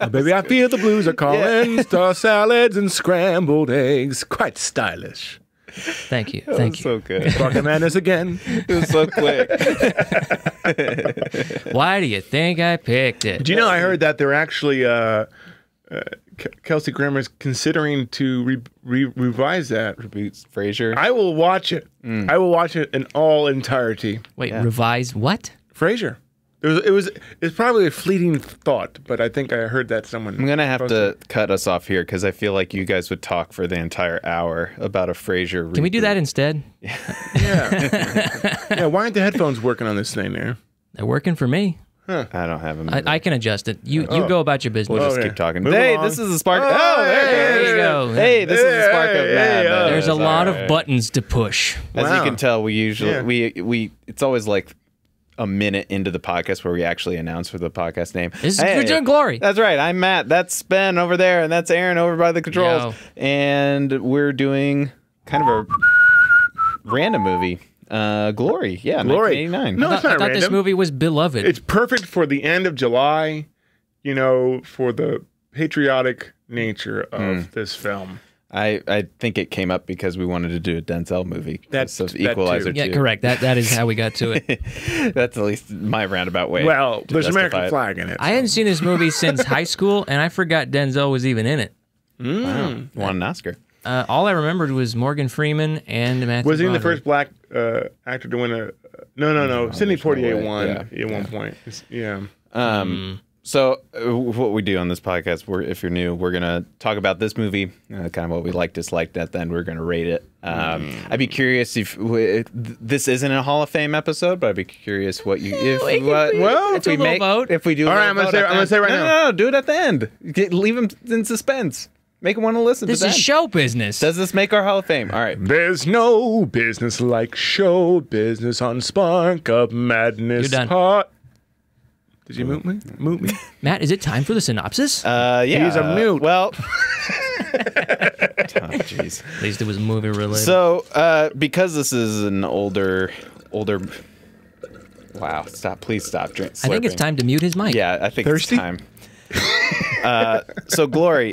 Oh, baby, I feel the blues are calling. Star salads and scrambled eggs. Quite stylish. Thank you. Thank you. So good. Barking Madness again. It was so quick. Why do you think I picked it? Do you know, I heard that they're actually, Kelsey Grammer's considering to revise that. Frasier. I will watch it. I will watch it in all entirety. Wait, revise what? Frasier. It's probably a fleeting thought, but I think I heard that someone. I'm going to have to cut us off here because I feel like you guys would talk for the entire hour about a Frasier. Can we do that instead? Yeah. Yeah. Why aren't the headphones working on this thing there? They're working for me. I don't have them. I can adjust it. You go about your business. We'll just Okay. keep talking. Move Hey, along. this is a spark. there you go. Hey, this is a spark of Hey, madness. There's a All lot right. of buttons to push. As Wow. you can tell, we usually Yeah. we it's always like a minute into the podcast where we actually announce for the podcast name. This is We're doing Glory. That's right. I'm Matt. That's Ben over there, and that's Aaron over by the controls. Yo. And we're doing kind of a random movie. Glory. Yeah, Glory. 1989. No, it's I not thought this random. movie was beloved. It's perfect for the end of July, you know, for the patriotic nature of this film. I think it came up because we wanted to do a Denzel movie. That's- of that Equalizer too. yeah, 2. correct. That is how we got to it. That's at least my roundabout way. Well, to there's an justify American it. flag in it. I hadn't seen this movie since high school, and I forgot Denzel was even in it. Wow. Won an Oscar. All I remembered was Morgan Freeman and Matthew Was he the Broderick. first black actor to win a? No. Sidney there's no Poitier way. won Yeah. at one point. Yeah. So what we do on this podcast, if you're new, we're going to talk about this movie, kind of what we liked, disliked. At the end, we're going to rate it. I'd be curious if this isn't a Hall of Fame episode, but I'd be curious what you if it's a little vote. if we do. All right, I'm gonna say right now. No, do it at the end. Leave them in suspense. Make them want to listen. This to is that. show business. Does this make our Hall of Fame? All right. There's no business like show business on Spark of Madness. You're done. Pot. Did you mute me? Mute me? Matt, is it time for the synopsis? Yeah. He's a mute. Well. Jeez. At least it was movie related. So, because this is an older. Wow! Stop! Please stop. I think it's time to mute his mic. Yeah, I think Thirsty? it's time. So, Glory,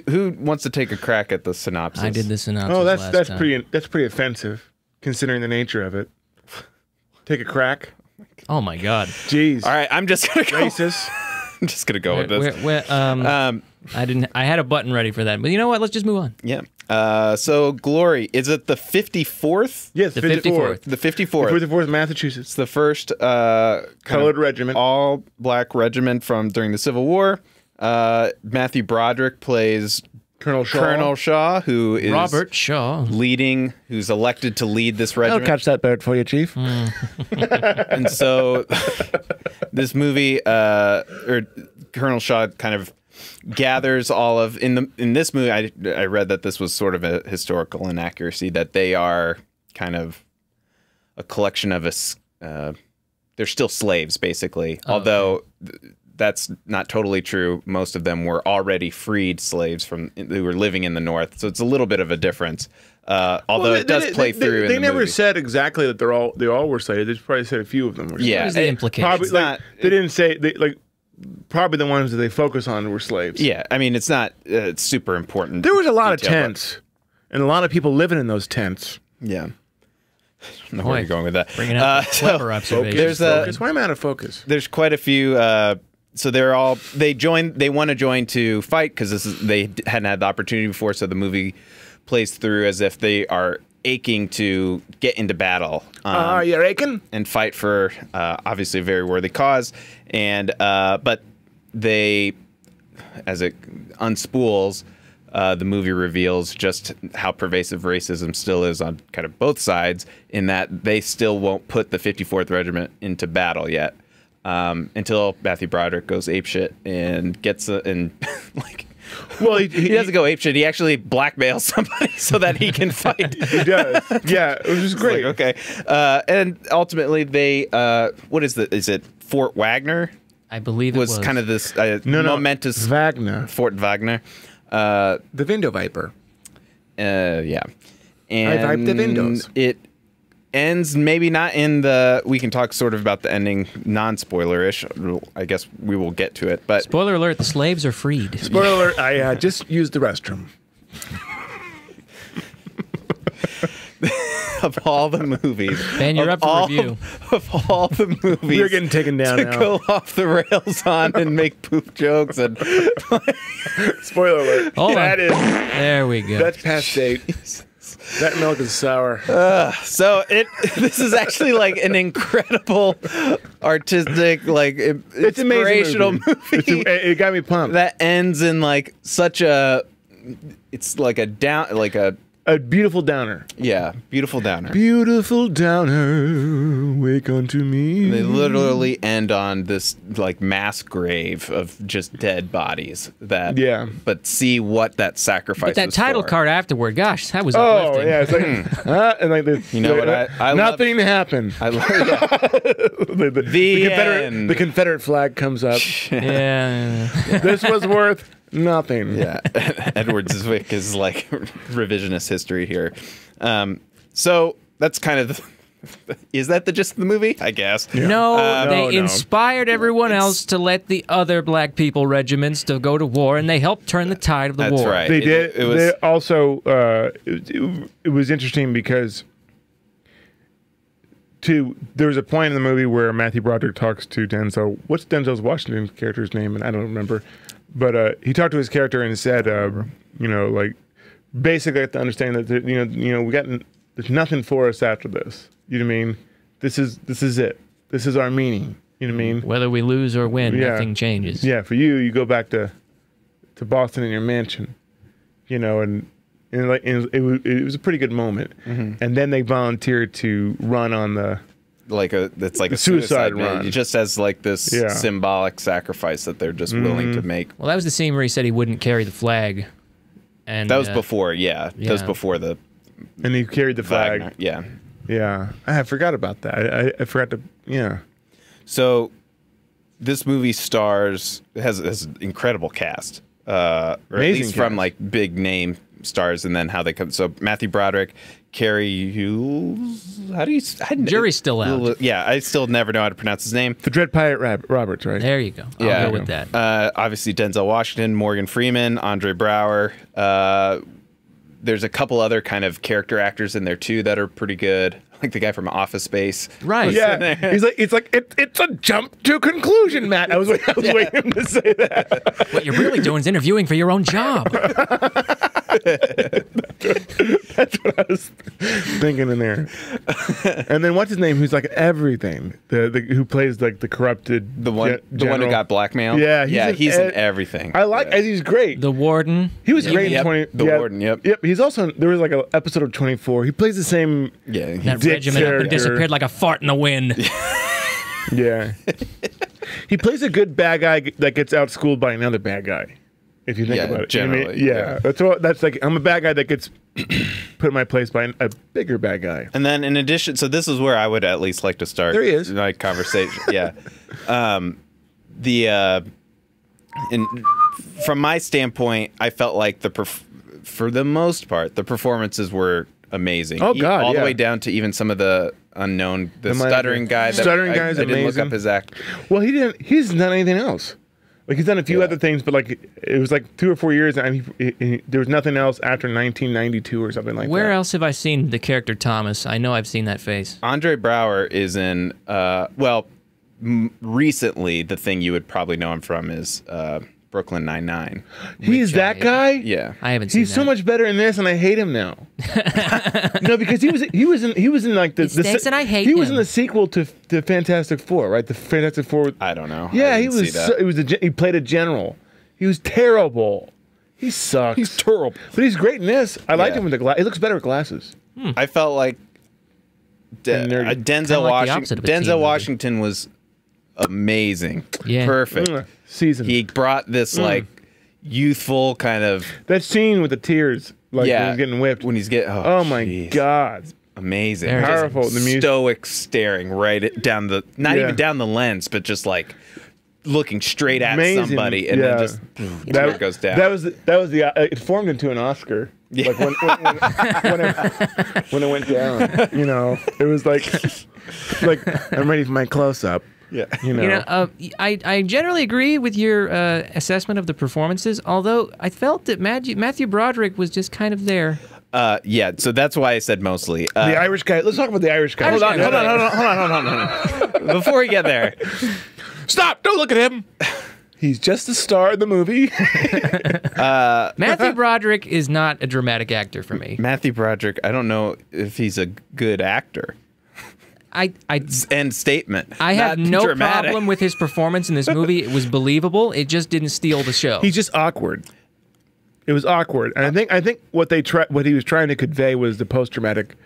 who wants to take a crack at the synopsis? I did the synopsis. Oh, last that's time. pretty offensive, considering the nature of it. Take a crack. Oh my God. Jeez. All right, I'm just gonna go. Racist. I'm just gonna go with this. I had a button ready for that, but you know what? Let's just move on. Yeah. So, Glory, is it the 54th? Yes, The 54th. 54th. The 54th. 54th, Massachusetts. It's the first Colored regiment. all black regiment from during the Civil War. Matthew Broderick plays Colonel Shaw. Colonel Shaw, who is Robert Shaw. who's elected to lead this I'll regiment. catch that bird for you, Chief. And so this movie, or Colonel Shaw kind of gathers all of in this movie. I read that this was sort of a historical inaccuracy, that they are kind of a collection of they're still slaves basically, although that's not totally true. Most of them were already freed slaves who were living in the North, so it's a little bit of a difference. Although it does play through. They in the never movie. said exactly that they all were slaves. They probably said a few of them were. Yeah, What is the it- implication? Probably It's like not- they didn't say probably the ones that they focus on were slaves. Yeah, I mean it's not it's super important. There was a lot of detail, but- tents and a lot of people living in those tents. Yeah. I don't know where Boy, you're going with that. Bringing up clever observations. There's Why am I out of focus? there's quite a few. So they want to join to fight because they hadn't had the opportunity before. So the movie plays through as if they are aching to get into battle. Are you aching? And fight for obviously a very worthy cause. And but they, as it unspools, the movie reveals just how pervasive racism still is on kind of both sides, in that they still won't put the 54th Regiment into battle yet, until Matthew Broderick goes apeshit and gets like. Well, He doesn't go apeshit. He actually blackmails somebody so that he can fight. He does. Yeah, which is great. Like, okay. And ultimately, they what is it Fort Wagner? I believe it was Was kind of this No, momentous Wagner, Fort Wagner. the window viper. Yeah. I vibe the And windows. it ends maybe not in the. We can talk sort of about the ending, non-spoiler-ish. I guess we will get to it, but Spoiler alert: the slaves are freed. Spoiler alert, I just used the restroom. of all the movies, Ben, you're of up for all- review. Of all the movies, We're getting taken down to now. go off the rails on and make poop jokes and Spoiler alert. Hold on. That is There we go. that's past date. That milk is sour. so this is actually like an incredible artistic, like It's an inspirational amazing movie. It got me pumped. that ends in like such a. It's like a down, like a A beautiful downer. beautiful downer. Beautiful downer, wake unto me. They literally end on this like mass grave of just dead bodies. But see what that sacrifice. But that was title for. card afterward, gosh, that was Oh uplifting. yeah, it's like and like the, You know what I nothing happened. I love yeah. The end. Confederate flag comes up. Yeah. This was worth nothing. Yeah, Edward Zwick is like revisionist history here. So that's kind of. Is that the gist of the movie? I guess. No, they no. inspired everyone else to let the other black people regiments to go to war, and they helped turn the tide of the That's war. right. They did. It was They also, it was interesting because there was a point in the movie where Matthew Broderick talks to Denzel. What's Denzel's Washington's character's name? And I don't remember. But he talked to his character and said, like basically, I have to understand that we got there's nothing for us after this. You know what I mean? This is it. This is our meaning. You know what I mean? Whether we lose or win, Yeah. nothing changes. Yeah, for you go back to Boston in your mansion, and it was a pretty good moment. Mm-hmm. And then they volunteered to run on the it's like a suicide suicide run. It just as like this Yeah. symbolic sacrifice that they're just willing to make. Well, that was the scene where he said he wouldn't carry the flag. And That was before, yeah. That was yeah. before the and he carried the flag. Wagner. Yeah. Yeah, I forgot about that. I forgot to. Yeah, So this movie has an incredible cast, or at Amazing least from cast. like big name stars, and then how they come. So Matthew Broderick, Carrie Hughes. How do you? Jury's still out. Yeah, I still never know how to pronounce his name. the Dread Pirate Roberts, right? There you go. I'll Yeah. go with that. Obviously Denzel Washington, Morgan Freeman, Andre Brower. There's a couple other kind of character actors in there too that are pretty good, like the guy from Office Space. Right. Yeah, it's a jump to conclusion, Matt. I was waiting to say that. What you're really doing is interviewing for your own job. That's what I was thinking in there. And then what's his name? Who's like everything? The who plays like the corrupted The one who general? got blackmailed. Yeah, he's in everything. I like. Yeah. He's great. The warden. He was great Yep, in 20. the warden, yep. Yep. He's also there was like an episode of 24. He plays the same. Yeah, That Dick regiment up and character. disappeared like a fart in the wind. Yeah. He plays a good bad guy that gets outschooled by another bad guy. If you think Yeah, about it, You know what I mean? generally, yeah. That's like I'm a bad guy that gets put in my place by a bigger bad guy. And then in addition, so this is where I would at least like to start. There he is. My conversation. Yeah. From my standpoint, I felt like for the most part, the performances were amazing. Oh, God, all the yeah. way down to even some of the unknown, the Am I- stuttering guy. Stuttering I guy's didn't look amazing. up his act. Well, he's done anything else. Like he's done a few Yeah. other things, but like it was like 2 or 4 years, and there was nothing else after 1992 or something like Where that. else have I seen the character Thomas? I know I've seen that face. Andre Brower is in. Recently, the thing you would probably know him from is Brooklyn Nine-Nine. He's that guy. Yeah. I haven't seen He's so that. much better in this, and I hate him now. No, because he was in like the stinks and I hate he was him. in the sequel to Fantastic Four, right? The Fantastic Four. I don't know. Yeah, I he didn't see was. that. He played a general. He was terrible. He sucks. He's terrible. But he's great in this. I liked Yeah. him with the glass. He looks better with glasses. I felt like nerdy. Denzel Kinda like the opposite Washington. of a teen Denzel movie. Washington was amazing. Yeah. Perfect. Season. He brought this like youthful kind of That scene with the tears, like when he's getting whipped. When he's getting Oh my jeez. God. amazing, Very Powerful. The music. stoic staring right down the not Yeah. even down the lens, but just like looking straight at Amazing. somebody, and Yeah. then just there it goes down. That was it formed into an Oscar. Yeah. Like when it went down, you know, it was like I'm ready for my close up. Yeah. You know, I generally agree with your assessment of the performances, although I felt that Matthew Broderick was just kind of there. Yeah, so that's why I said mostly. the Irish guy. Let's talk about the Irish guy. Hold on. Before we get there, Stop! Don't look at him. He's just the star of the movie. Matthew Broderick is not a dramatic actor for me. Matthew Broderick, I don't know if he's a good actor. End statement. I have Not no dramatic. problem with his performance in this movie. It was believable. It just didn't steal the show. He's just awkward. It was awkward, and I think what he was trying to convey was the post-traumatic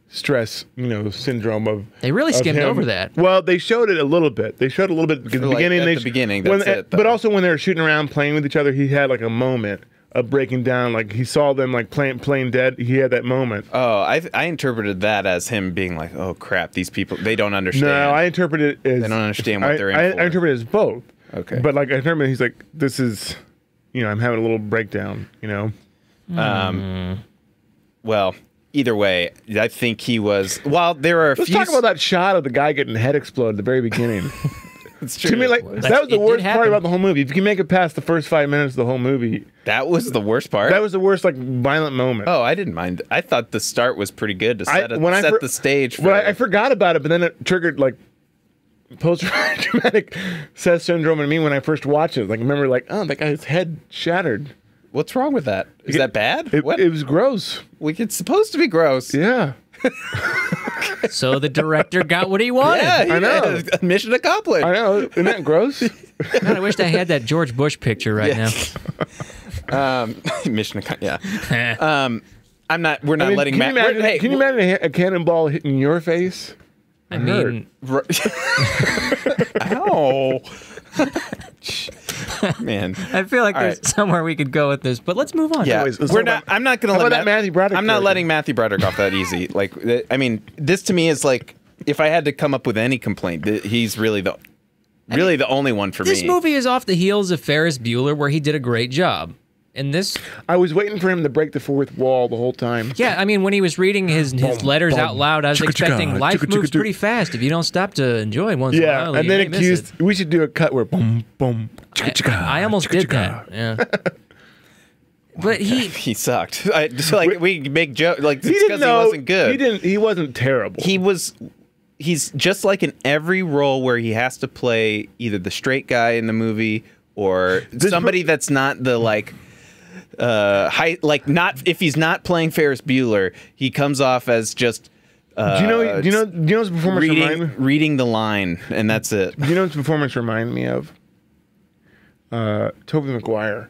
stress, syndrome of. They really of skimmed him. over that. Well, they showed it a little bit. They showed a little bit at the beginning. At the beginning, that's it, but though. also when they were shooting around, playing with each other, he had like a moment of breaking down. Like he saw them like playing dead. He had that moment. Oh, I interpreted that as him being like, "Oh crap, these people, they don't understand." No, I interpret it as They don't understand what they're in I for. interpret it as both. Okay. But like I interpret, he's like, this is, I'm having a little breakdown. Well, either way, I think he was. While there are a Let's few. talk about that shot of the guy getting head exploded at the very beginning. It's To me, like that was the It did worst part happen. about the whole movie. If you can make it past the first 5 minutes of the whole movie, That was the worst part. that was the worst, like violent moment. Oh, I didn't mind. I thought the start was pretty good to set the stage. Well, I forgot about it, but then it triggered like post-traumatic stress syndrome in me when I first watched it. Like, I remember, like, oh, that guy's head shattered. What's wrong with that? Is that bad? It What? was gross. It's supposed to be gross. Yeah. So the director got what he wanted. Yeah, I know. Mission accomplished. I know. Isn't that gross? God, I wished I had that George Bush picture right Mission accomplished. Yeah. now. I'm not. We're not I mean, letting can Matt. you imagine, hey, can you imagine a cannonball hitting your face? I mean, Ow. Man. I feel like All there's right. somewhere we could go with this, but let's move on. Yeah, Anyways, let's we're talk not. about- I'm not going to how let about that Matthew Broderick I'm not character? letting Matthew Broderick off that easy. Like, I mean, this to me is like, if I had to come up with any complaint, he's really the only one for This me. movie is off the heels of Ferris Bueller, where he did a great job. And this, I was waiting for him to break the fourth wall the whole time. yeah, I mean, when he was reading his letters boom, out loud, I was chicka, expecting chicka, life chicka, moves chicka, pretty fast. If you don't stop to enjoy it once in a Yeah, while, and you then may miss it. accused. We should do a cut where boom, boom, chicka, chicka, I almost chicka, did chicka. that. Yeah. But he sucked. Just like we make joke like He it's didn't because he know. wasn't good. He wasn't terrible. He's just like in every role where he has to play either the straight guy in the movie or somebody that's not the like not if he's not playing Ferris Bueller, he comes off as just do you know his performance remind me? reading the line, and that's it. Do you know his performance remind me of? Tobey Maguire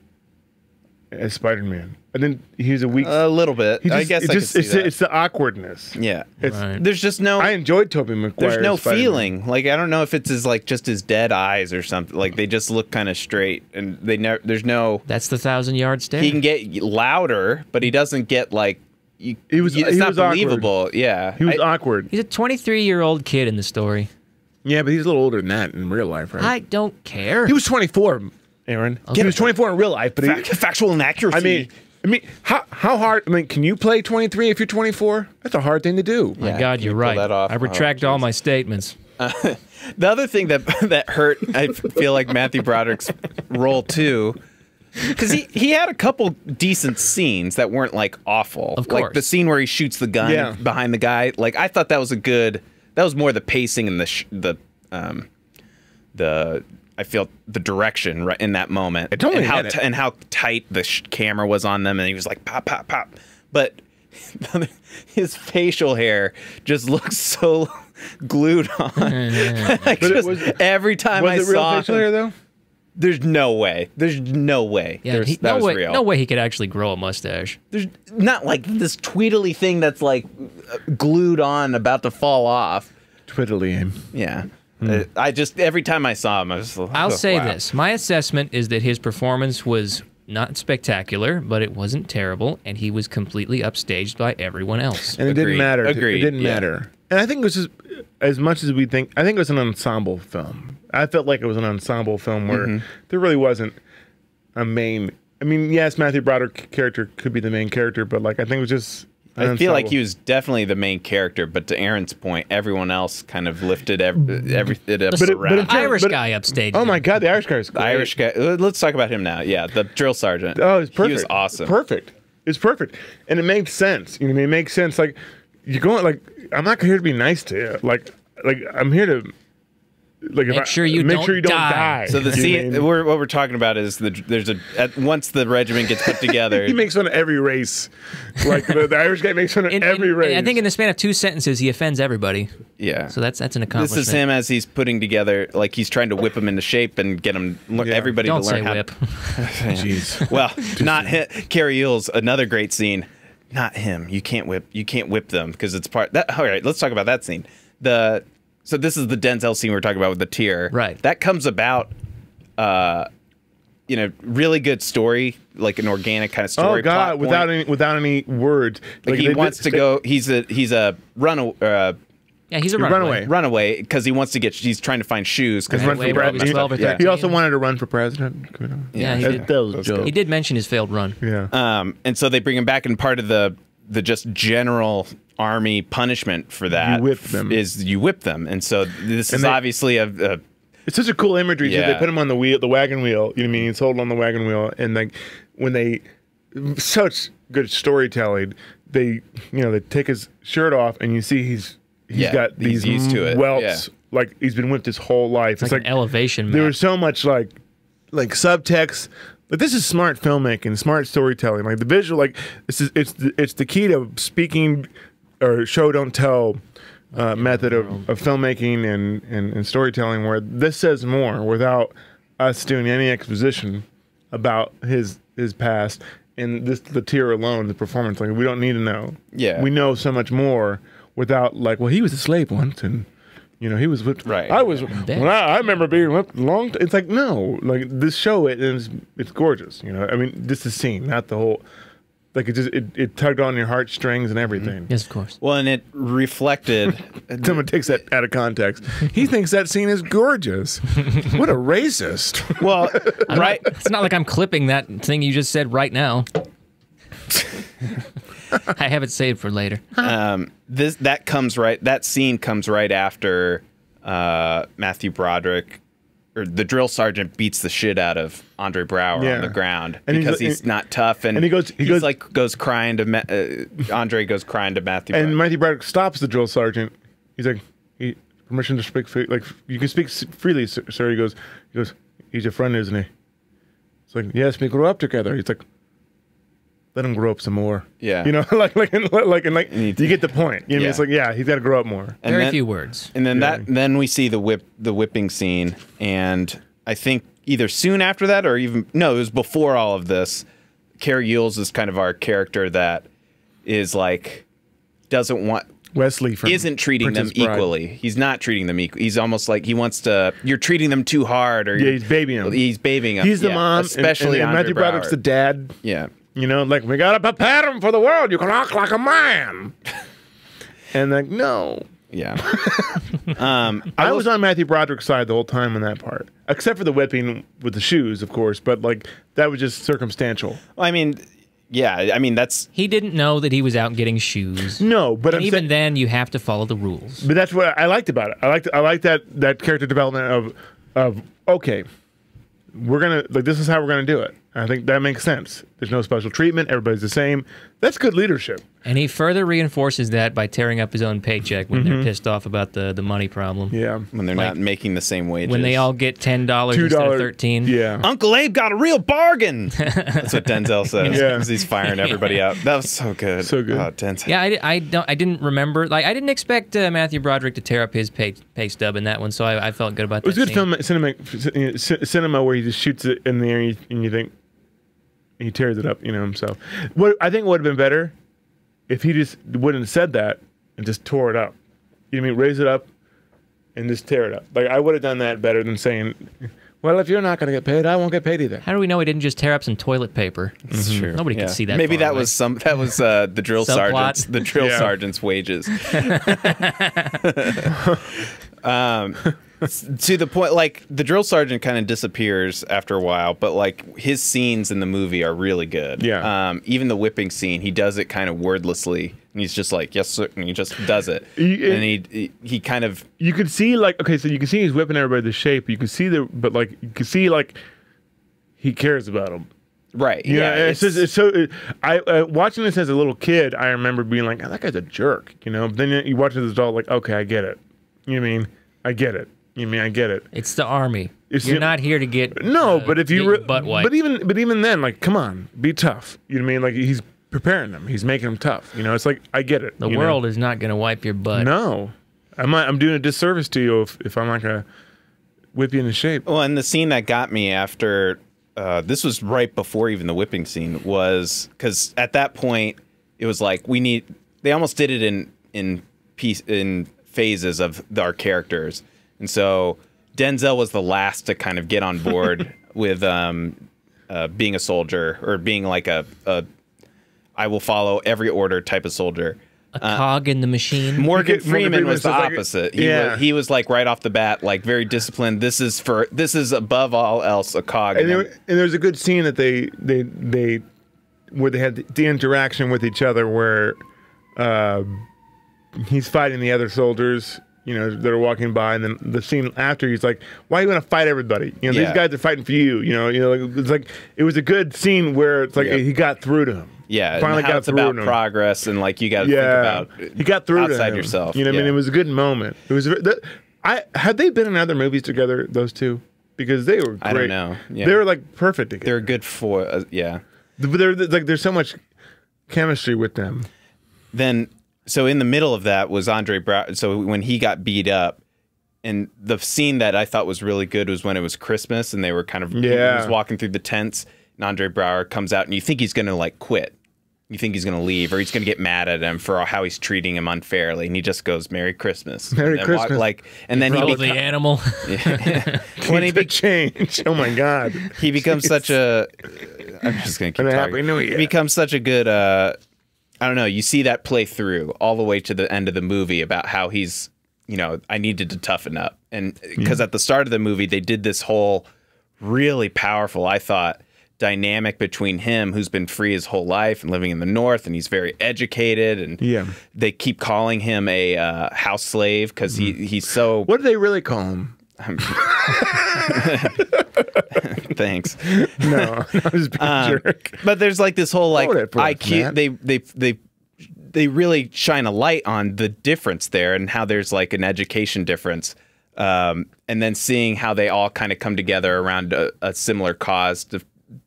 as Spider-Man. And then he was a weak. A little bit. he just, I guess it I just, can see that. it's the awkwardness. Yeah. It's, Right. There's just no. I enjoyed Tobey Maguire. There's no as Spider-Man. feeling. Like I don't know if it's just his dead eyes or something. Like they just look kind of straight, and they never. There's no. that's the 1,000-yard stare. He can get louder, but he doesn't get like. It's he not was awkward. believable. Yeah. He was awkward. He's a 23-year-old kid in the story. Yeah, but he's a little older than that in real life, right? I don't care. He was 24, Aaron. He was 24 in real life, but factual inaccuracy. I mean, how hard? I mean, can you play 23 if you're 24? That's a hard thing to do. My Yeah, God, can you're you pull right. that off? I retract all my statements. The other thing that hurt, I feel like Matthew Broderick's role too, because he had a couple decent scenes that weren't like awful. Of Like course. the scene where he shoots the gun behind the guy. Like I thought that was that was more the pacing and I feel the direction right in that moment, It totally and how hit it. and how tight the camera was on them, and he was like pop, pop, pop. But his facial hair just looks so glued on. Like, But it just was- every time I Was it real saw facial him, hair though? there's no way. There's no way. Yeah, That was real. no way he could actually grow a mustache. There's not like this tweedly thing that's like glued on, about to fall off. Twiddly aim. Yeah. I just every time I saw him, I was. I'll say wow. this. My assessment is that his performance was not spectacular, but it wasn't terrible, and he was completely upstaged by everyone else. And it Agreed. didn't matter. Agreed, It didn't yeah. matter. And I think it was just as much as we think. I think it was an ensemble film. I felt like it was an ensemble film where there really wasn't a main I mean, yes, Matthew Broderick character could be the main character, but like I think it was just. I feel like he was definitely the main character, but to Aaron's point, everyone else kind of lifted it up around. Irish guy upstage. Oh my God, the Irish guy is great. The Irish guy. Let's talk about him now. Yeah, the drill sergeant. Oh, it's perfect. He was awesome. Perfect. It's perfect, and it makes sense. You know what I mean? It makes sense. Like you're going. Like I'm not here to be nice to you. Like I'm here to. Like make sure you don't die. So the scene what we're talking about is once the regiment gets put together, he makes fun of every race. Like the Irish guy makes fun of every race. I think in the span of 2 sentences, he offends everybody. Yeah. So that's an accomplishment. This is him as he's putting together, like he's trying to whip them into shape and get them everybody don't to learn say how. Whip. Jeez. Well, not him. Carrie Yules, another great scene. Not him. You can't whip them because it's part. All right, let's talk about that scene. So this is the Denzel scene we're talking about with the tear. Right. That comes about, really good story, like an organic kind of story. Oh God, without any words. Like he wants to go. He's a runaway. Yeah, he's a runaway. Runaway because he wants to get. He's trying to find shoes because Run for president. 12 or 13. He also wanted to run for president. Yeah, he did mention his failed run. Yeah. And so they bring him back, and part of the just general army punishment for that you whip them. is you whip them. And so this is obviously a it's such a cool imagery. Yeah. Too. They put him on the wagon wheel. You know what I mean? He's holding on the wagon wheel, and like when they such good storytelling, they take his shirt off, and you see he's got these used to it. welts. Yeah. Like he's been whipped his whole life. It's like an elevation. There was so much like subtext. But this is smart filmmaking, smart storytelling. Like the visual, like it's the key to speaking or show don't tell method of filmmaking and storytelling, where this says more without us doing any exposition about his past. And the tear alone, the performance, like we don't need to know. Yeah, we know so much more without like, well, he was a slave once and. He was whipped. Right. I was. When I remember being whipped long. It's like no, like this show. It's gorgeous. I mean, this is scene, not the whole. Like it tugged on your heartstrings and everything. Yes, of course. Well, and it reflected. Someone takes that out of context. He thinks that scene is gorgeous. What a racist. Well, right. It's not like I'm clipping that thing you just said right now. I have it saved for later. That scene comes right after Matthew Broderick, or the drill sergeant, beats the shit out of Andre Braugher on the ground because he's not tough, and he goes crying to Andre goes crying to Matthew. And Matthew Broderick stops the drill sergeant. He's like, permission to speak, like you can speak freely, sir. He goes, he's your friend, isn't he? It's like, yes, we grew up together. He's like, let him grow up some more. Yeah. You get the point. You know, it's like, yeah, he's got to grow up more. And Very few words. And then then we see the whipping scene, and I think either soon after that or it was before all of this. Carrie Yules is kind of our character that is like doesn't want Wesley isn't treating Princess them Bride. equally. He's not treating them equally. He's almost like he wants to. You're treating them too hard, or he's babying them. He's babying them. He's the mom, especially and Matthew Broderick's the dad. Yeah. Like we gotta prepare him for the world. You can act like a man. And like, no. Yeah. I was on Matthew Broderick's side the whole time on that part, except for the whipping with the shoes, of course. But like that was just circumstantial. Well, I mean, yeah. I mean, that's he didn't know that he was out getting shoes. No, but even then, you have to follow the rules. But that's what I liked about it. I liked that character development of okay, we're gonna this is how we're gonna do it. I think that makes sense. There's no special treatment. Everybody's the same. That's good leadership. And he further reinforces that by tearing up his own paycheck when they're pissed off about the money problem. Yeah. When they're not making the same wages. When they all get $10 instead of $13. Yeah. Uncle Abe got a real bargain. That's what Denzel says. Yeah. He's firing everybody out. That was so good. So good. Oh, Denzel. Yeah, I didn't remember. Like, I didn't expect Matthew Broderick to tear up his pay stub in that one, so I felt good about that. It was good cinema where he just shoots it in the air and you think he tears it up, himself. What I think would have been better if he just wouldn't have said that and just tore it up. You know what I mean? Raise it up and just tear it up. Like I would have done that better than saying, well, if you're not going to get paid, I won't get paid either. How do we know he didn't just tear up some toilet paper? That's true. Nobody could see that. Maybe far that away. was the drill sergeant's Subplot. sergeant's wages. to the point, like the drill sergeant kind of disappears after a while, but like his scenes in the movie are really good. Yeah. Even the whipping scene, he does it kind of wordlessly, and he's just like, "Yes, sir," and he just does it. And he kind of, you could see like, okay, so you can see he's whipping everybody to shape. You can see but like you can see like he cares about them. right? Yeah, it's so. I watching this as a little kid, I remember being like, oh, "That guy's a jerk," you know. But then you watch it as an adult, like, "Okay, I get it." You know what I mean? I get it. You know what I mean? I get it. It's the army. It's- You're not here to get No, but if get you, your butt wiped. but even then, like, come on, be tough. You know what I mean? Like he's preparing them. He's making them tough. You know, it's like I get it. The you world is not going to wipe your butt. know? No, I'm doing a disservice to you if I'm not gonna whip you into shape. well, and the scene that got me after this was right before even the whipping scene was because at that point it was like they almost did it in phases of our characters, and so Denzel was the last to kind of get on board with being a soldier or being like a I will follow every order type of soldier. A cog in the machine. Morgan Freeman was the says, like, opposite. yeah. He was like right off the bat, like very disciplined. This is above all else a cog. And there's a good scene that they where they had the interaction with each other where he's fighting the other soldiers, you know, that are walking by, and then the scene after he's like, "Why are you going to fight everybody? You know, Yeah. these guys are fighting for you." You know, like it was a good scene where it's like Yeah. he got through to him. yeah, finally and how got it's through about to him. progress and like you got to Yeah, think about he got through to outside him. yourself. You know what I mean? Yeah. It was a good moment. It was. Had they been in other movies together, those two? Because they were great. I don't know. Yeah. They were like perfect together. They're good for yeah. There's so much chemistry with them. Then so in the middle of that was Andre Brown. So when he got beat up, and the scene that I thought was really good was when it was Christmas and they were kind of he Yeah. was walking through the tents, and Andre Brower comes out, and you think he's gonna like quit. You think he's gonna leave, or he's gonna get mad at him for how he's treating him unfairly, and he just goes, "Merry Christmas, Merry and Christmas. and then Oh, the animal. when he The change. Oh my God. he becomes such a. I'm just gonna keep And a talking. Happy New Year. He becomes such a good. I don't know. You see that play through all the way to the end of the movie about how he's. You know, I needed to toughen up, and because at the start of the movie they did this whole really powerful, I thought, dynamic between him, who's been free his whole life and living in the North, and he's very educated, and Yeah. they keep calling him a house slave because he's so. What do they really call him? Thanks. No, I was being a jerk. But there's like this whole like Hold it for us, IQ. Matt. They really shine a light on the difference there and how there's like an education difference, and then seeing how they all kind of come together around a similar cause,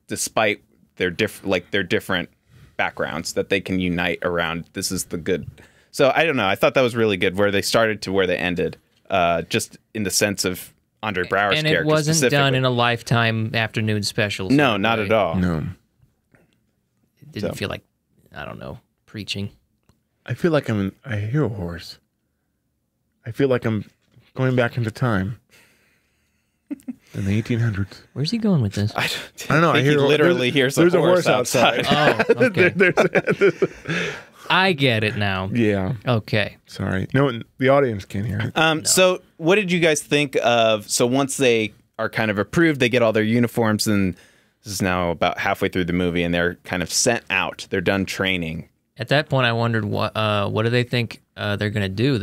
despite their different backgrounds, that they can unite around. This is the good. So I don't know. I thought that was really good where they started to where they ended, just in the sense of Andre Brower's And character it wasn't done specifically. in a Lifetime afternoon special. No, not at all. No. It didn't feel like, I don't know, preaching. I feel like I'm a hero horse. I feel like I'm going back into time. In the 1800s. Where's he going with this? I don't know. I think hear he literally hears there's a horse outside. Oh, okay. There's- I get it now. yeah. Okay. Sorry. No, the audience can't hear it. So what did you guys think of, so once they are kind of approved, they get all their uniforms, and this is now about halfway through the movie, and they're kind of sent out. They're done training. At that point, I wondered what do they think they're going to do?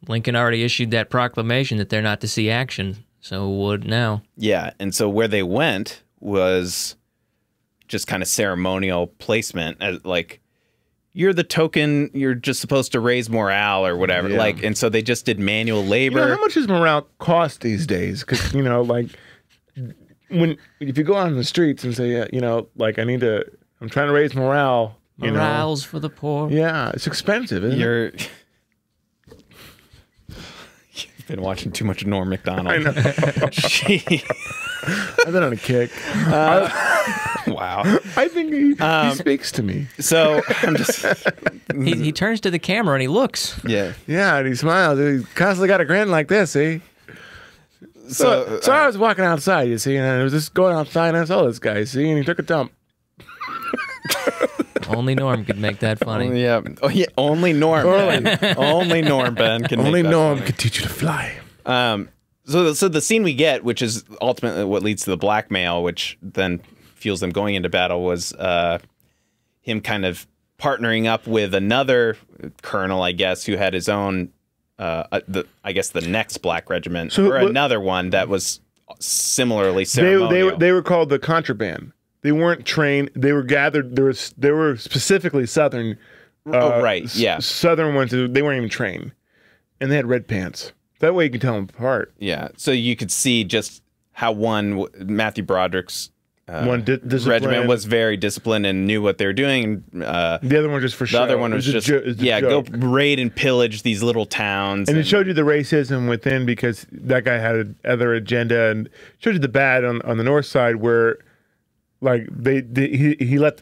Lincoln already issued that proclamation that they're not to see action. So what now? Yeah, and so where they went was just kind of ceremonial placement, as like, you're the token, you're just supposed to raise morale or whatever. Yeah. Like, and so they just did manual labor. You know, how much does morale cost these days? Because, you know, like, if you go out on the streets and say, you know, like, I'm trying to raise morale. You know? Morals for the poor. Yeah, it's expensive, isn't it? You've been watching too much Norm Macdonald. I know. Gee. I've been on a kick. Wow. I think he speaks to me. So I'm just, He turns to the camera and he looks. yeah. Yeah, and he smiles. He constantly got a grin like this, see? So I was walking outside, you see, and I was just going outside, and I saw this guy, see, and he took a dump. Only Norm could make that funny. Yeah. Oh, yeah. Only Norm. Ben. Only Norm Ben can. Only make that Norm funny. could teach you to fly. So the scene we get, which is ultimately what leads to the blackmail, which then fuels them going into battle, was him kind of partnering up with another colonel, I guess, who had his own, the next Black Regiment, or another one that was similarly ceremonial. They were called the Contraband. They weren't trained. They were gathered. They were specifically Southern. Right. Yeah. Southern ones. They weren't even trained, and they had red pants. That way you can tell them apart. Yeah. So you could see just how Matthew Broderick's regiment was very disciplined and knew what they were doing. The other one just for show. The other one was just go raid and pillage these little towns. And it showed you the racism within, because that guy had another agenda, and showed you the bad on the north side where, like, he let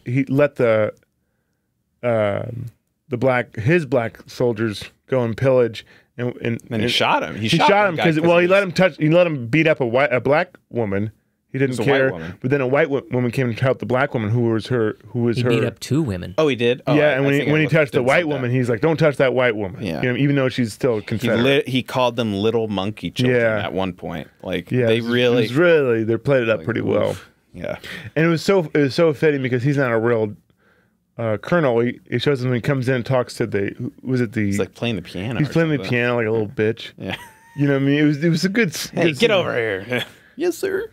his black soldiers go and pillage. And he shot him. He shot him because he let him beat up a black woman. He didn't care. But then a white woman came to help the black woman who was her. He beat up 2 women. Oh, he did. Oh, yeah, and when he touched the white woman, he's like, "Don't touch that white woman." Yeah, even though she's still a Confederate. He called them little monkey children at one point. Like, they really played it up pretty well. Yeah, and it was so fitting because he's not a real. Colonel, he shows him when he comes in and talks to he's like playing the piano. He's playing the piano like a little bitch. Yeah, you know what I mean. It was a good. Hey, get over here. Yes, sir.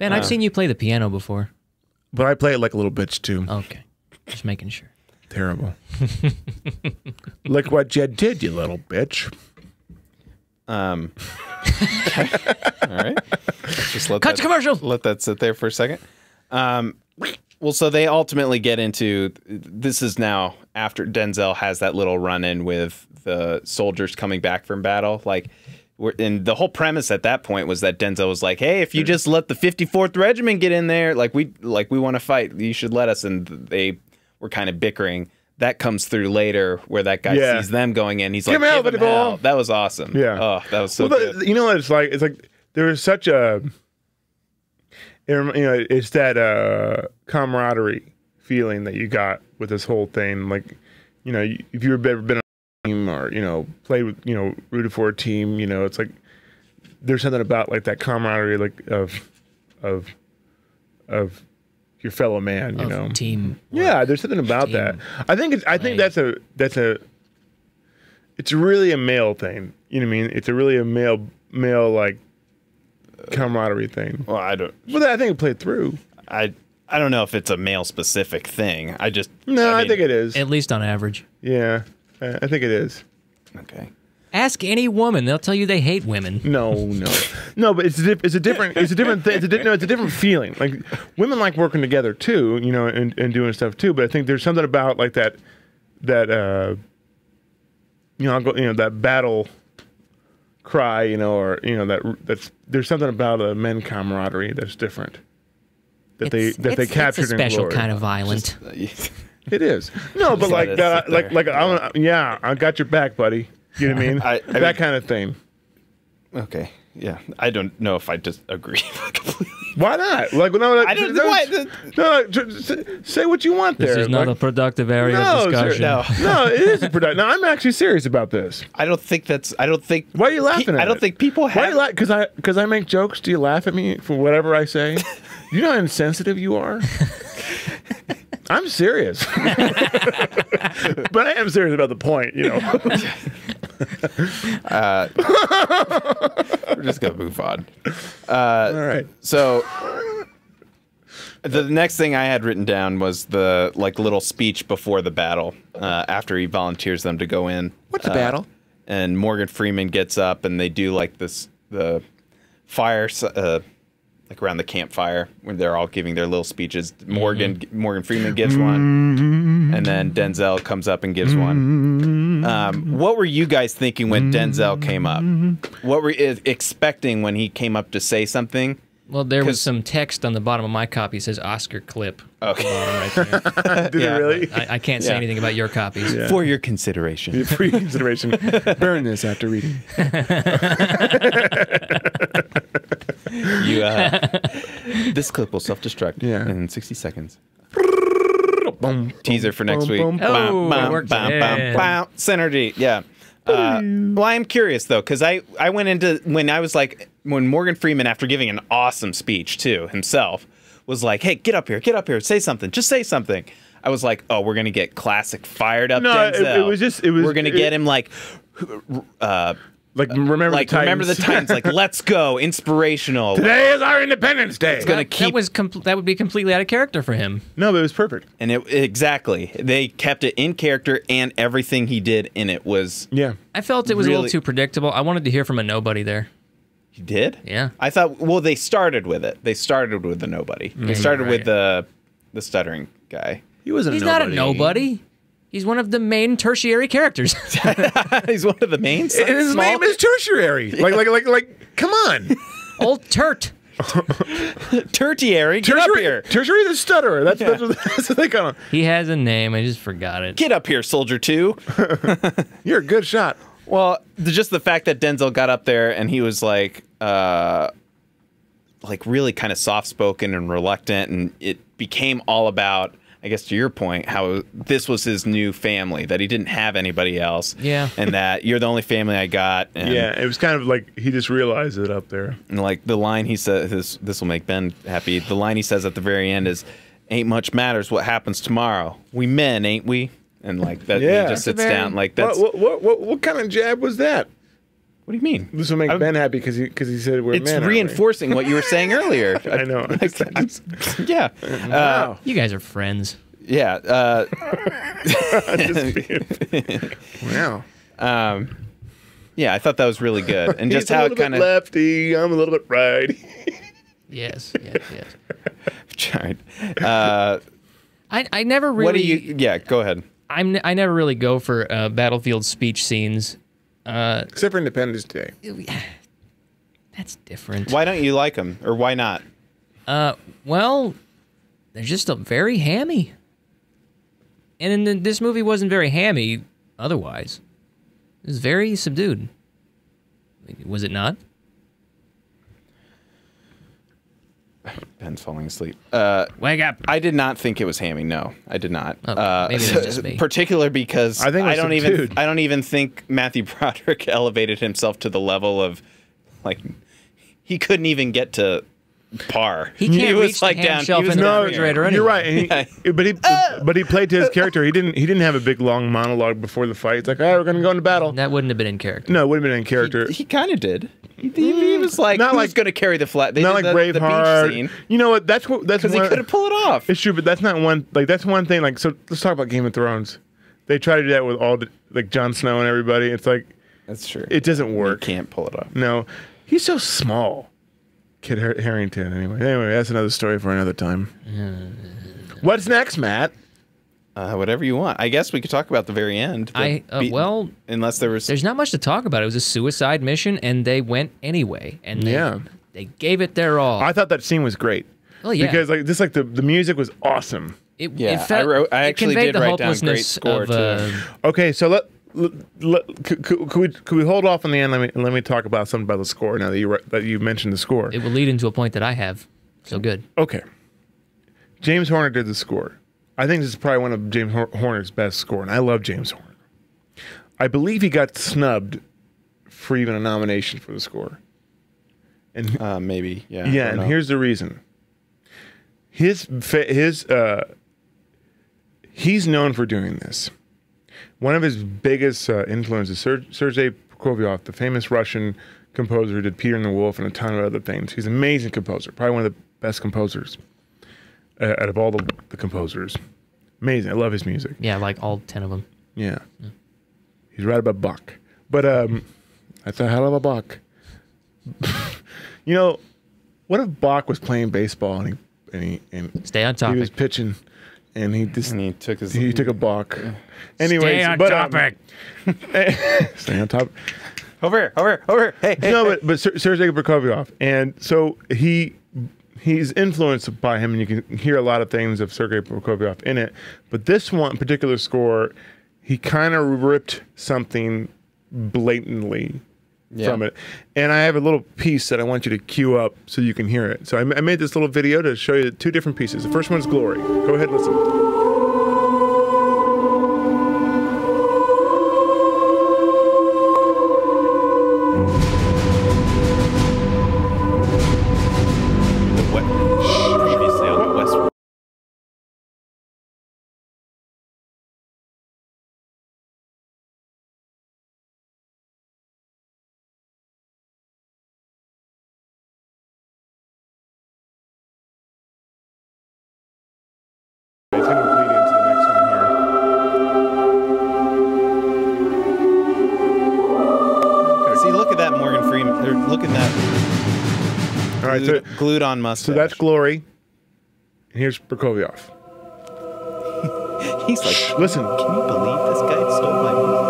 Man, I've seen you play the piano before. But I play it like a little bitch too. Okay, just making sure. Terrible. Look what Jed did, you little bitch. All right. Just cut to commercial. Let that sit there for a second. Well, so they ultimately get into, this is now after Denzel has that little run-in with the soldiers coming back from battle. And the whole premise at that point was that Denzel was like, "Hey, if you just let the 54th Regiment get in there, we want to fight, you should let us." And they were kind of bickering. That comes through later, where that guy sees them going in. He's like, "Give him hell." That was awesome. Yeah. Oh, that was so good. You know what it's like? It's like there was such a... it's that camaraderie feeling that you got with this whole thing. Like, if you've ever been on a team or, played with, rooted for a team, it's like there's something about like that camaraderie, like of your fellow man, team. Yeah, there's something about that. I think it's really a male thing. You know what I mean? It's really a male like camaraderie thing. Well, I don't. But I think it played through. I don't know if it's a male specific thing. I think it is. At least on average. Yeah, I think it is. Okay. Ask any woman; they'll tell you they hate women. No. But it's a different thing. It's a different feeling. Like, women like working together too, and doing stuff too. But I think there's something about like that that battle cry, or that's there's something about a men camaraderie that's different. They captured. It's a special in kind of violent. It is. No, but like I got your back, buddy. You know what I mean? That kind of thing. Okay. Yeah. I don't know if I just agree completely. Why not? Say what you want there. This is not a productive area of discussion. No, it is a productive. No, I'm actually serious about this. I don't think. Why are you laughing at I don't think people have. Why because I make jokes. Do you laugh at me for whatever I say? You know how insensitive you are? I'm serious. But I am serious about the point, We're just going to move on. All right. So the next thing I had written down was the little speech before the battle, after he volunteers them to go in. What's the battle? And Morgan Freeman gets up and they do the fire, around the campfire when they're all giving their little speeches. Morgan Freeman gives one, and then Denzel comes up and gives one. What were you guys thinking when Denzel came up? What were you expecting when he came up to say something? Well, there was some text on the bottom of my copy that says Oscar clip. Okay. At the bottom right there. Did it really? I can't say anything about your copies. Yeah. For your consideration. For your consideration. Burn this after reading. This clip will self-destruct in 60 seconds. Teaser for next week. Synergy. Yeah. Well, I'm curious though, because I went into when Morgan Freeman, after giving an awesome speech too himself, was like, "Hey, get up here, say something, just say something." I was like, "Oh, we're gonna get classic fired up Denzel. We're gonna get him like." Remember the Titans, like let's go, inspirational. Today is our Independence Day. It's gonna keep. That would be completely out of character for him. No, but it was perfect. And exactly, they kept it in character, and everything he did in it was. Yeah, I felt it was a little too predictable. I wanted to hear from a nobody there. He did? Yeah. I thought. Well, they started with it. They started with the nobody. They started with the stuttering guy. he wasn't. He's not a nobody. He's one of the main tertiary characters. He's one of the main. And his name is tertiary. Like, come on. Old Turt. Tertiary. Get up here. Tertiary the stutterer. That's what they call him. He has a name. I just forgot it. Get up here, Soldier 2. You're a good shot. Well, just the fact that Denzel got up there and he was like really kind of soft-spoken and reluctant, and it became all about, I guess to your point, how this was his new family, that he didn't have anybody else. Yeah. And that you're the only family I got. And, Yeah, it was kind of like he just realized it up there. and like the line he says, this will make Ben happy. The line he says at the very end is, "Ain't much matters what happens tomorrow. We men, ain't we?" And like that, Yeah. he just sits That's a very- down like that's. What kind of jab was that? What do you mean? This will make Ben happy because he said we're It's men. aren't we? reinforcing what you were saying earlier. I know. Yeah. Wow. You guys are friends. Yeah. Wow. Yeah, I thought that was really good. And just He's how a it little kind bit of. lefty. I'm a little bit righty. Yes. I never really. What do you. Yeah, go ahead. I never really go for battlefield speech scenes. Except for Independence Day. That's different. Why don't you like them? Or why not? Well, they're just very hammy. And then this movie wasn't very hammy otherwise. It was very subdued. Was it not? Ben's falling asleep. Wake up. I did not think it was hammy. No, I did not. Okay, maybe it was just me. Particular because I think it was subdued. I don't even think Matthew Broderick elevated himself to the level of like he couldn't even get to par. He can't was reach the hand shelf in the No, refrigerator anyway. you're right. And but he played to his character. He didn't have a big long monologue before the fight. It's like, all right, we're gonna go into battle. That wouldn't have been in character. No, it would have been in character. He kind of did. He was like, Not who's like- going to carry the flag? They Not did like the beach Braveheart. scene You know what? That's because he one. could have pulled it off. It's true, but that's not one. Like that's one thing. Like so, let's talk about Game of Thrones. They try to do that with all like Jon Snow and everybody. It's like That's true. it doesn't You work. can't pull it off. No, he's so small. Kid Harington. Anyway, that's another story for another time. What's next, Matt? Whatever you want. I guess we could talk about the very end. but unless there was. There's not much to talk about. It was a suicide mission, and they went anyway. And they gave it their all. I thought that scene was great. Well, yeah. Because the music was awesome. It actually conveyed did the write down great hopelessness score, of, Okay, so could we hold off on the end? Let me talk about something about the score now that you mentioned the score. It will lead into a point that I have. So good. Okay. James Horner did the score. I think this is probably one of James Horner's best score, and I love James Horner. I believe he got snubbed for even a nomination for the score. And maybe, yeah. yeah, and here's the reason. He's known for doing this. One of his biggest influences, Sergei Prokofiev, the famous Russian composer who did Peter and the Wolf and a ton of other things. He's an amazing composer, probably one of the best composers out of all the composers. Amazing. I love his music. Yeah, like all 10 of them. Yeah. He's right about Bach. But that's a hell of a Bach. You know, what if Bach was playing baseball and he Stay on topic. he was pitching and he took a Bach. Anyways, Stay on but, topic. Stay on top. Over here. Hey. No, but Sergei Prokofiev, and so he's influenced by him, and you can hear a lot of things of Sergei Prokofiev in it. But this one particular score, he kind of ripped something blatantly from it. And I have a little piece that I want you to cue up so you can hear it. So I made this little video to show you two different pieces. The first one's Glory. Go ahead and listen. right, Glued on mustache. so that's Glory. And here's Prokofiev. He's like, Listen. can you believe this guy stole my music?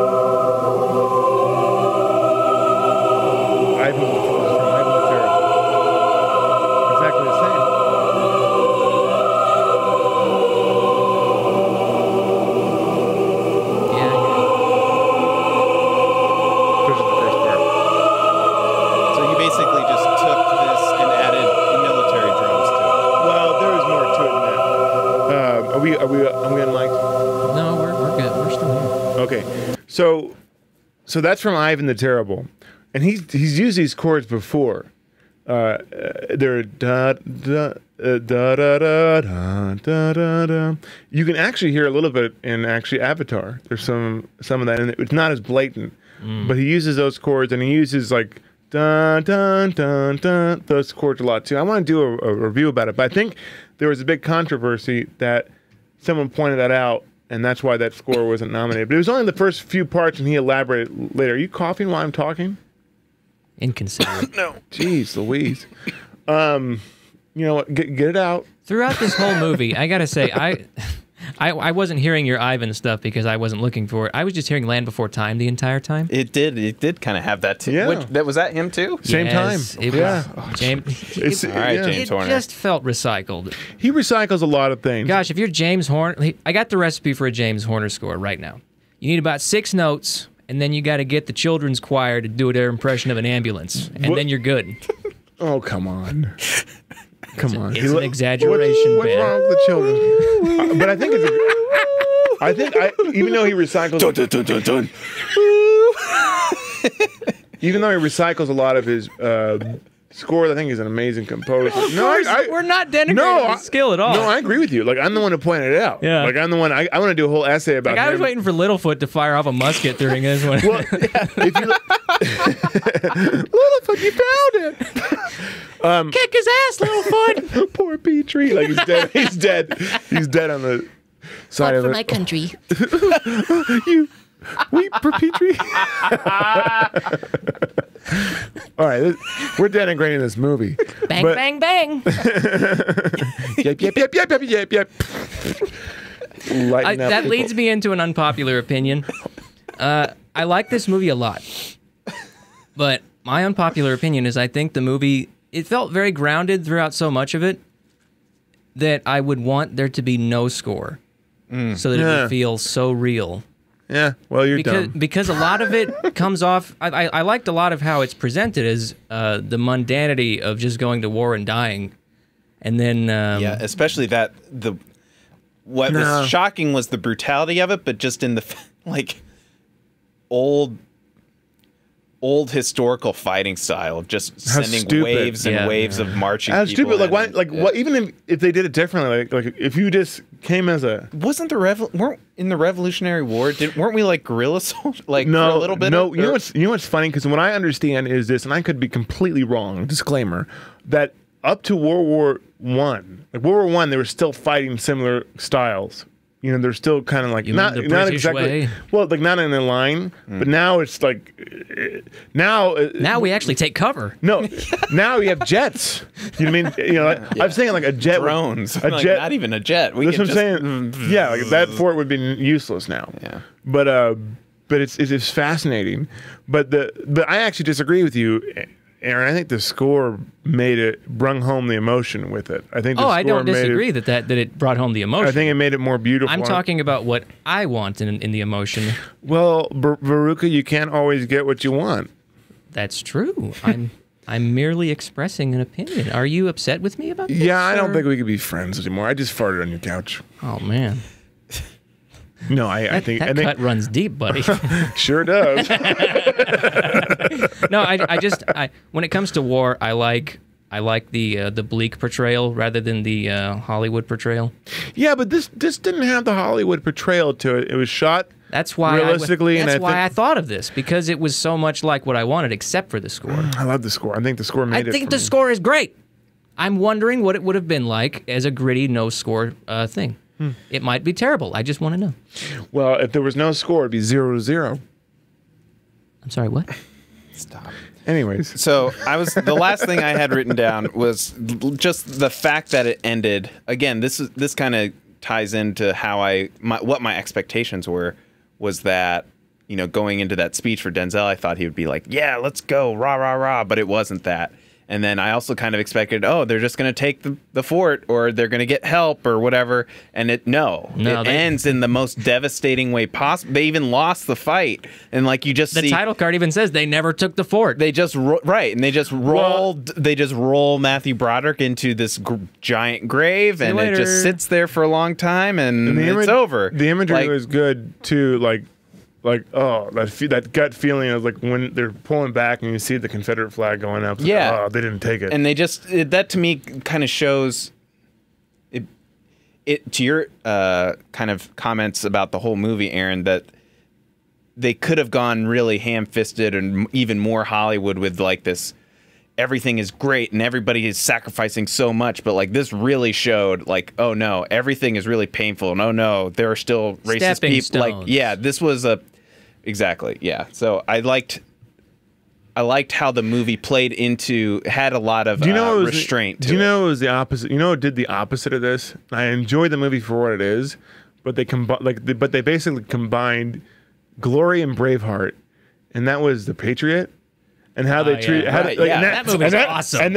Ivan, this is from Ivan the Terrible. Exactly the same. Yeah. Especially the first part. So he basically just took this and added military drums to it. Well, there is more to it than that. Are we unliked? No, we're good. We're still here. Okay, so that's from Ivan the Terrible, and he's used these chords before. They're da da da da da da da da da. You can actually hear a little bit in actually Avatar. There's some of that, and it's not as blatant, but he uses those chords, and he uses like dun dun dun dun those chords a lot too. I want to do a review about it, but I think there was a big controversy that someone pointed that out. And that's why that score wasn't nominated. But it was only the first few parts, and he elaborated later. Are you coughing while I'm talking? Inconsiderate. No. Jeez Louise. You know what? Get it out. Throughout this whole movie, I gotta say, I wasn't hearing your Ivan stuff because I wasn't looking for it. I was just hearing Land Before Time the entire time. It did kind of have that too. Yeah. Was that him too? Same Yes, time. It Yeah. was James. It's, All right, yeah. James It Horner. just felt recycled. He recycles a lot of things. Gosh, if you're James Horner, I got the recipe for a James Horner score right now. You need about 6 notes, and then you got to get the children's choir to do their impression of an ambulance, and What? then you're good. Oh, come on. Come on. It's an exaggeration, What's Ben. wrong with the children? But I think even though he recycles, Dun, dun, dun, dun, dun. even though he recycles a lot of his scores, I think he's an amazing composer. We're not denigrating his skill at all. No, I agree with you. Like, I'm the one who pointed it out. Yeah. Like, I'm the one. I want to do a whole essay about. I was him. waiting for Littlefoot to fire off a musket during this one. Well, if you Littlefoot, you found it. Kick his ass, Littlefoot. Poor Petrie. Like, he's dead. He's dead. He's dead on the side of for it. my country. You weep for Petrie. All right, we're denigrating this movie. Bang, But- bang, bang. Yep. Lighten up, That people. leads me into an unpopular opinion. I like this movie a lot, but my unpopular opinion is I think the movie, it felt very grounded throughout so much of it that I would want there to be no score so that it Yeah. would feel so real. Yeah, well, you're dumb. Because a lot of it comes off. I liked a lot of how it's presented as the mundanity of just going to war and dying, and then Yeah, especially that what No. was shocking was the brutality of it, but just in the like old historical fighting style of just How sending stupid. waves and Yeah. waves of marching. That's people stupid. Like, in why? and- Like, what? Even if they did it differently, like if you just came as a wasn't the weren't in the Revolutionary War? Weren't we like guerrilla soldiers? Like for no, a little bit. no. You know what's funny? Because what I understand is this, and I could be completely wrong. Disclaimer: that up to World War One, like World War One, they were still fighting similar styles. You know, they're still kind of like You not mean the not British exactly way? well, like not in a line, but now it's like now now we actually take cover. no, now you have jets. You know what I mean? You know, like, I'm saying like a jet, drones. a Like, jet. not even a jet. We That's can what I'm saying. Yeah, like that fort would be useless now. Yeah. But it's fascinating. But I actually disagree with you, Aaron. I think the score brung home the emotion with it. I think. The I score don't made disagree that it brought home the emotion. I think it made it more beautiful. I'm talking about what I want in the emotion. Well, Veruca, you can't always get what you want. That's true. I'm merely expressing an opinion. Are you upset with me about this? Yeah, I don't or- think we could be friends anymore. I just farted on your couch. Oh man, No, I that think cut runs deep, buddy. sure does. No, I when it comes to war, I like the bleak portrayal rather than the Hollywood portrayal. Yeah, but this didn't have the Hollywood portrayal to it. It was shot That's why realistically, and that's I why think- I thought of this, because it was so much like what I wanted, except for the score. I love the score. I think the score made I it. think for the me. score is great. I'm wondering what it would have been like as a gritty no score thing. It might be terrible. I just want to know. Well, if there was no score, it'd be 0-0. I'm sorry, what? Stop. Anyways, So the last thing I had written down was just the fact that it ended. Again, this kind of ties into how what my expectations were. Was that, you know, going into that speech for Denzel, I thought he would be like, yeah, let's go, rah, rah, rah. But it wasn't that. And then I also kind of expected, oh, they're just going to take the fort, or they're going to get help or whatever. And it ends in the most devastating way possible. They even lost the fight. And like you just The see title card even says they never took the fort. they just and they just roll Matthew Broderick into this giant grave, and it later. just sits there for a long time, and it's over. The imagery Like, was good too. Like that gut feeling of like when they're pulling back and you see the Confederate flag going up. Yeah. Oh, they didn't take it. and they just that to me kind of shows it to your kind of comments about the whole movie, Aaron, that they could have gone really ham-fisted and even more Hollywood with like this. Everything is great and everybody is sacrificing so much, but like this really showed like, oh no, everything is really painful, and oh no, there are still racist Stepping people. Like, stones. yeah, this was exactly, yeah. So I liked how the movie had a lot of restraint to Do you it. know it was the opposite? You know, it did the opposite of this. I enjoyed the movie for what it is, but they basically combined Glory and Braveheart, and that was The Patriot. And how they treat right, yeah. That movie's awesome. And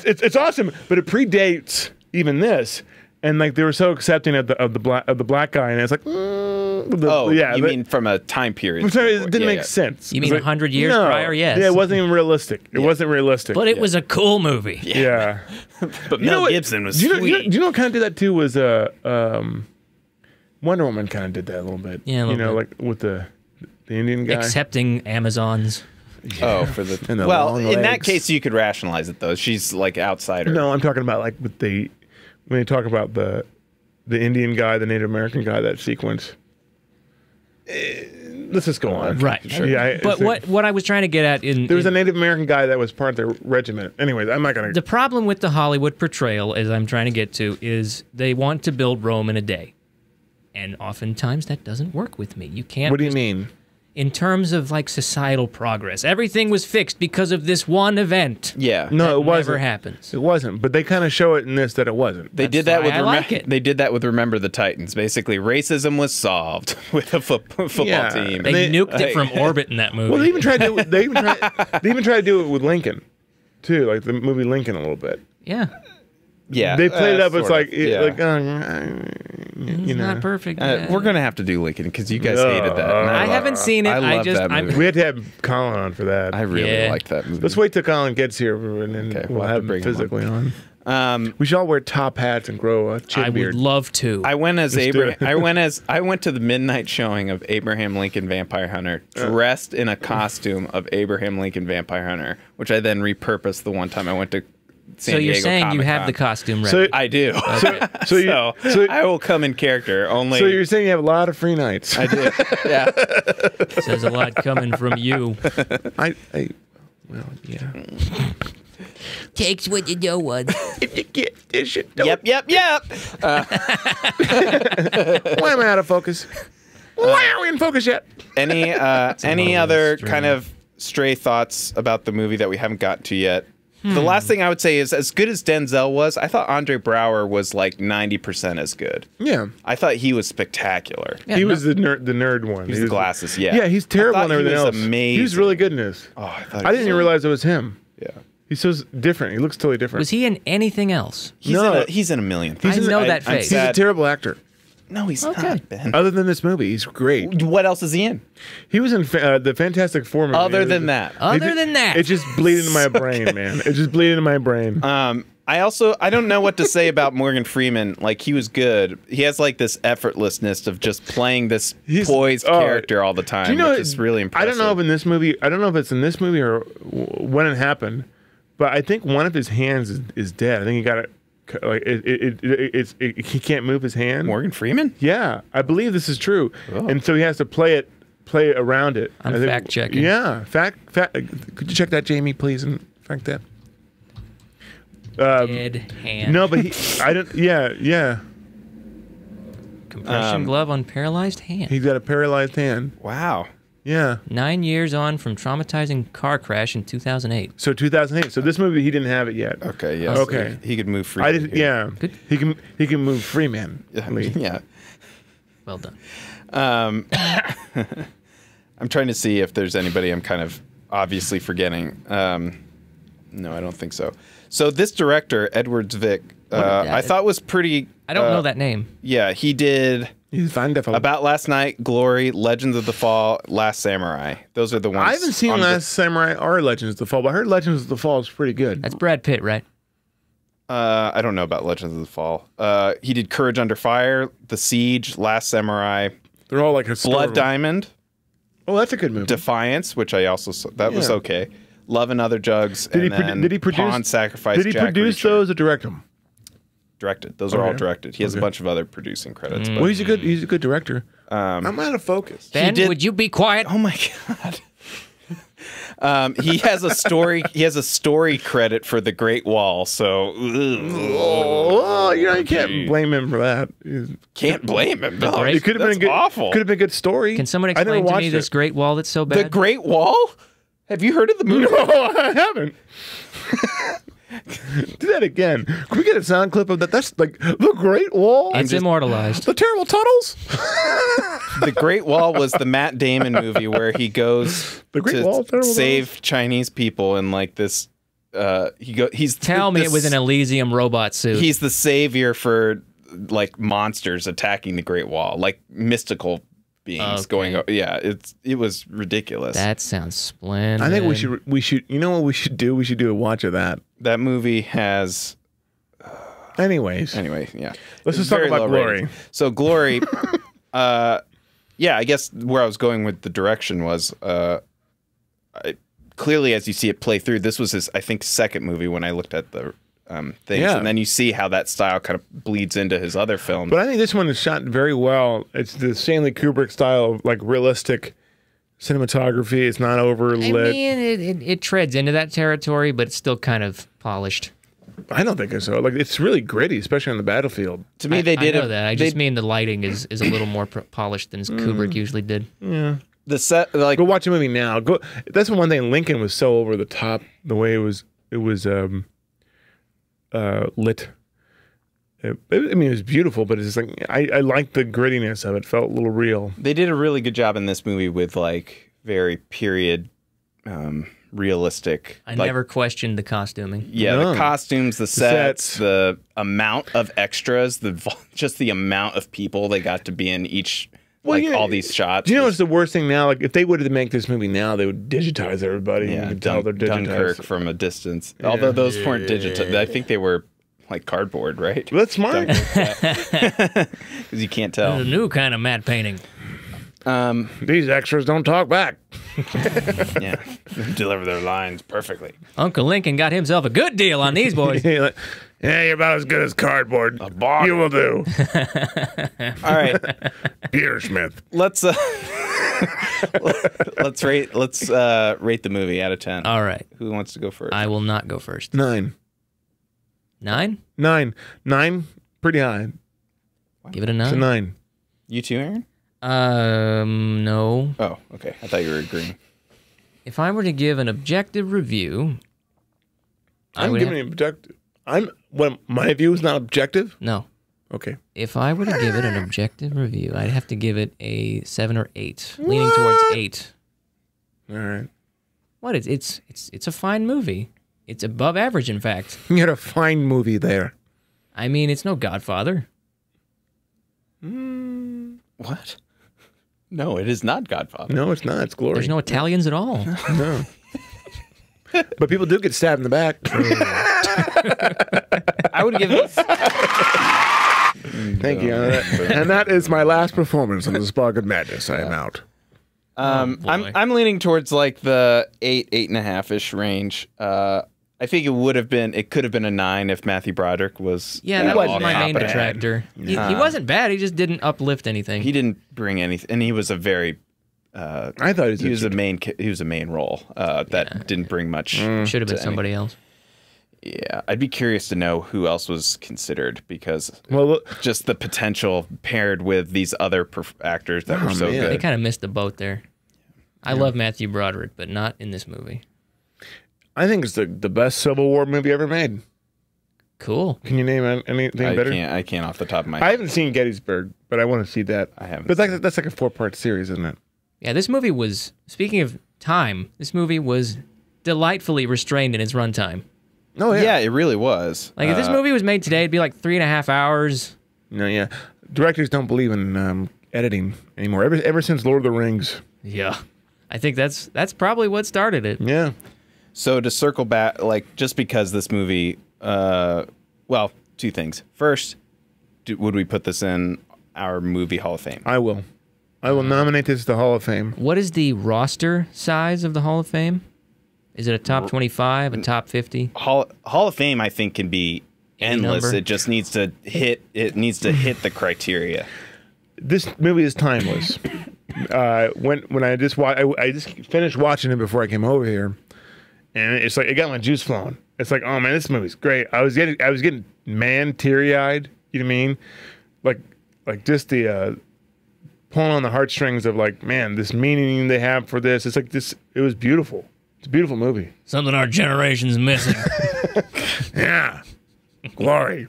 it's awesome, but it predates even this. And like they were so accepting of the black guy, and it's like, you mean from a time period? I'm sorry, it standpoint. didn't Yeah, make yeah. sense. You It mean was like, 100 years no. prior? Yes. Yeah, it wasn't even realistic. It wasn't realistic. But it was a cool movie. Yeah. But You know Mel what- Gibson was do you know, sweet. do you know what kind of did that too? Was Wonder Woman kind of did that a little bit. Yeah, a little bit. Like with the Indian guy. Accepting Amazons. Oh, for the, And the well, long in that legs. case, you could rationalize it though. She's like outsider. No, I'm talking about like when they talk about the Indian guy, the Native American guy, that sequence. Let's just go on. Right. Yeah. But what I was trying to get at There was a Native American guy that was part of the regiment. Anyways, I'm not gonna. the problem with the Hollywood portrayal, as I'm trying to get to, is they want to build Rome in a day. And oftentimes that doesn't work with me. You can't. What do you mean? In terms of like societal progress, everything was fixed because of this one event. Yeah. No, That it wasn't. never happens. It wasn't. But they kind of show it in this that it wasn't. They did That's that with why I like it. They did that with Remember the Titans. Basically, racism was solved with a football Yeah. team. They They- nuked it from orbit in that movie. Well, they even tried to. They even tried to do it with Lincoln, too, like the movie Lincoln a little bit. yeah. yeah, They played it up. It's sort of, like, It's not perfect. we're gonna have to do Lincoln because you guys hated that. And I haven't seen it. I love just that movie. we had to have Colin on for that. I really Yeah. liked that movie. Let's wait till Colin gets here, and then Okay, we'll we'll have have to him bring him physically on. We should all wear top hats and grow a chin I beard. would love to. I went as Let's do Abraham. it. I went to the midnight showing of Abraham Lincoln Vampire Hunter, dressed in a costume of Abraham Lincoln Vampire Hunter, which I then repurposed the one time I went to San so Diego you're saying you have Comic-Con. the costume ready? So- I do. So you- so- I will come in character. Only So you're saying you have a lot of free nights? I do. Yeah. Says a lot coming from you. Well, yeah. Takes what you don't want. If you get this shit, Yep. Why am I out of focus? Why are we in focus yet? Any little other stray. kind of stray thoughts about the movie that we haven't got to yet? The last thing I would say is, as good as Denzel was, I thought Andre Brower was like 90% as good. Yeah. I thought he was spectacular. Yeah, He no- was the nerd one. He's the glasses, yeah. Yeah, he's terrible I and thought he everything was else. amazing. He was really good in this. Oh, I thought I didn't even realize it was him. Yeah. He's so different. He looks totally different. Was he in anything else? He's in a million things. I know that I'm face. He's a sad. terrible actor. No, he's Okay. not, Ben. Other than this movie, he's great. What else is he in? He was in the Fantastic Four movie. Other than that. Other than that, It just bleeding in my brain, man. It just bleeding in my brain. I don't know what to say about Morgan Freeman. Like, he was good. He has like this effortlessness of just playing this poised character all the time, Do you know, which is really impressive. I don't know if in this movie, I don't know if it's in this movie or when it happened, but I think one of his hands is dead. I think he got it. Like he can't move his hand. Morgan Freeman? Yeah, I believe this is true, Oh. and so he has to play around it. I'm I think- fact-checking. Yeah, fact. Could you check that, Jamie, please, and fact that? dead hand. No, but I don't. Yeah. Compression glove on paralyzed hand. He's got a paralyzed hand. Wow. Yeah. 9 years on from traumatizing car crash in 2008. So 2008. So this movie, he didn't have it yet. Okay, yeah. Okay. He could move free. I didn't. Yeah. Good. He can move free, man. Yeah. Well done. I'm trying to see if there's anybody I'm kind of obviously forgetting. No, I don't think so. So this director, Edward Zwick, I thought was pretty... I don't know that name. Yeah, he did He's wonderful. About Last Night, Glory, Legends of the Fall, Last Samurai. Those are the ones. I haven't seen Last Samurai or Legends of the Fall, but I heard Legends of the Fall is pretty good. That's Brad Pitt, right? I don't know about Legends of the Fall. He did Courage Under Fire, The Siege, Last Samurai, They're all like Blood Diamond, Oh, that's a good movie. Defiance, which I also saw. That was okay. Love and Other Jugs, Did and he produce Pawn Sacrifice. Did he Jack produce Reacher. those or direct them? Directed. Those are all Okay. directed. He has a bunch of other producing credits. But, Well, he's a good director. I'm out of focus. Ben, did- would you be quiet? oh my god. He has a story. He has a story credit for The Great Wall. So Oh, you can't blame him for that. can't blame him. No, Great- It could have been a that's good. awful. Could have been a good story. Can someone I never explain to me watched this it. Great Wall that's so bad? The Great Wall? Have you heard of the movie? No, I haven't. Do that again. Can we get a sound clip of that? That's like the Great Wall. It's immortalized. The Terrible Tunnels. The Great Wall was the Matt Damon movie where he goes The Great to Wall, Terrible save Chinese people in like this. He's Tell me this- it was an Elysium robot suit. He's the savior for like monsters attacking the Great Wall, like mystical beings Okay. going. Yeah, it was ridiculous. That sounds splendid. I think we should. You know what we should do? We should do a watch of that. That movie has. Anyways, Anyway, yeah. Let's It's just talk very about low Glory. ratings. So Glory, yeah, I guess where I was going with the direction was clearly as you see it play through. This was his, I think, second movie when I looked at the things, Yeah. and then you see how that style kind of bleeds into his other films. but I think this one is shot very well. It's the Stanley Kubrick style of like realistic cinematography. It's not overlit. I mean, it treads into that territory, but it's still kind of polished. I don't think so. Like it's really gritty, especially on the battlefield. to me, they did I know that. I they- just mean the lighting is a little more polished than Kubrick usually did. the set like Go watch a movie now. Go. That's the one thing. Lincoln was so over the top. The way it was lit. I mean, it was beautiful, but it's just like I liked the grittiness of it. Felt a little real. they did a really good job in this movie with like very period, realistic. I like, never questioned the costuming. Yeah, No. the costumes, the sets, sets. the amount of extras, just the amount of people they got to be in each, Well, like yeah. all these shots. Do you know what's the worst thing now? Like if they were to make this movie now, they would digitize everybody. yeah, you can tell they're digitized. Dunkirk from a distance. Although those weren't digital, I think they were like cardboard, right? Well, that's smart. Because you can't It's tell. a new kind of matte painting. These extras don't talk back. Yeah, deliver their lines perfectly. Uncle Lincoln got himself a good deal on these boys. Yeah, you're about as good as cardboard. bargain. You will do. All right, Peter Smith. let's rate the movie out of 10. All right. Who wants to go first? I will not go first. 9. 9? 9. Pretty high. Give it a It's a 9. 9. You too, Aaron? No. Oh, okay. I thought you were agreeing. If I were to give an objective review, I I'm would giving have, it objective. My view is not objective. no. Okay. If I were to give it an objective review, I'd have to give it a 7 or 8, leaning towards 8. All right. What? It's a fine movie. It's above average, in fact. You had a fine movie there. I mean, it's no Godfather. What? No, it is not Godfather. No, it's not. It's Glory. There's no Italians at all. No. But people do get stabbed in the back. I would give this. Thank you. And that is my last performance on the Spark of Madness. I am out. boy. I'm leaning towards like the 8.5 ish range. I think it could have been a 9 if Matthew Broderick was. Yeah, that all was my main competent. detractor. He wasn't bad. He just didn't uplift anything. He didn't bring anything, and he was a very. I thought He was a main role that didn't bring much. Should have been to somebody else. Yeah, I'd be curious to know who else was considered because Well, look, just the potential paired with these other actors that were so man. They good. kind of missed the boat there. I love Matthew Broderick, but not in this movie. I think it's the best Civil War movie ever made. Cool. Can you name anything better? I can't off the top of my I head. haven't seen Gettysburg, but I want to see that. I haven't But that's like a 4-part series, isn't it? Yeah, this movie was, speaking of time, this movie was delightfully restrained in its runtime. Oh Yeah, it really was. Like, if this movie was made today, it'd be like 3.5 hours. No, yeah. Directors don't believe in editing anymore. Ever since Lord of the Rings. Yeah. I think that's probably what started it. Yeah. So to circle back, like, just because this movie, well, two things. First, would we put this in our movie Hall of Fame? I will nominate this to the Hall of Fame. What is the roster size of the Hall of Fame? Is it a top 25, a top 50? Hall of Fame, I think, can be endless. number? It just needs to hit. It needs to hit the criteria. This movie is timeless. When I just I just finished watching it before I came over here, and it's like it got my juice flowing. It's like, oh man, this movie's great. I was getting teary eyed. You know what I mean? Like just the pulling on the heartstrings of like, man, this meaning they have for this. It's like this. It was beautiful. It's a beautiful movie. Something our generation's missing. Yeah, glory.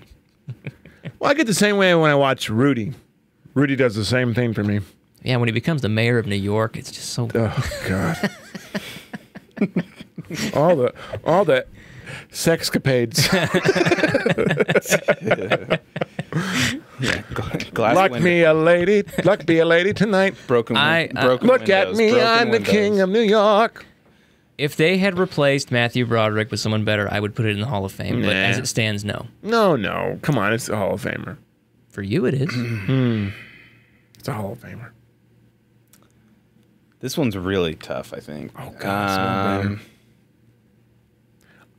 Well, I get the same way when I watch Rudy. Rudy does the same thing for me. Yeah, when he becomes the mayor of New York, it's just so... Oh God. all the sexcapades. Glass window. Luck be a lady tonight. Broken Look windows, at me, broken I'm the windows. king of New York. If they had replaced Matthew Broderick with someone better, I would put it in the Hall of Fame. But Nah. as it stands, no. No, come on, it's a Hall of Famer. For you, it is. It's a Hall of Famer. This one's really tough, I think. Oh God,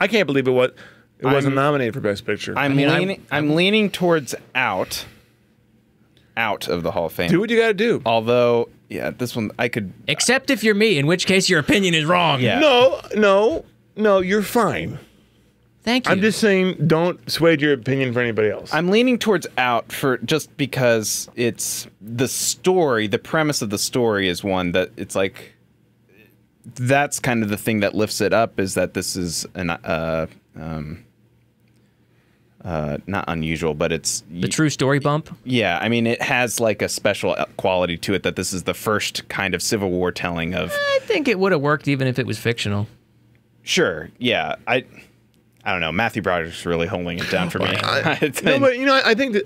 I can't believe it wasn't nominated for Best Picture. I'm leaning towards out of the Hall of Fame. Do what you got to do. Although, yeah, this one I could. Except if you're me, in which case your opinion is wrong. Yeah. No, you're fine. Thank you. I'm just saying, don't sway your opinion for anybody else. I'm leaning towards out for just because it's the story. The premise of the story is one that it's like. That's kind of the thing that lifts it up is that this is an not unusual, but it's the true story bump. Yeah, I mean, it has like a special quality to it that this is the first kind of Civil War telling of. I think it would have worked even if it was fictional. Sure, yeah, I don't know. Matthew Broderick's really holding it down for me. No, but I think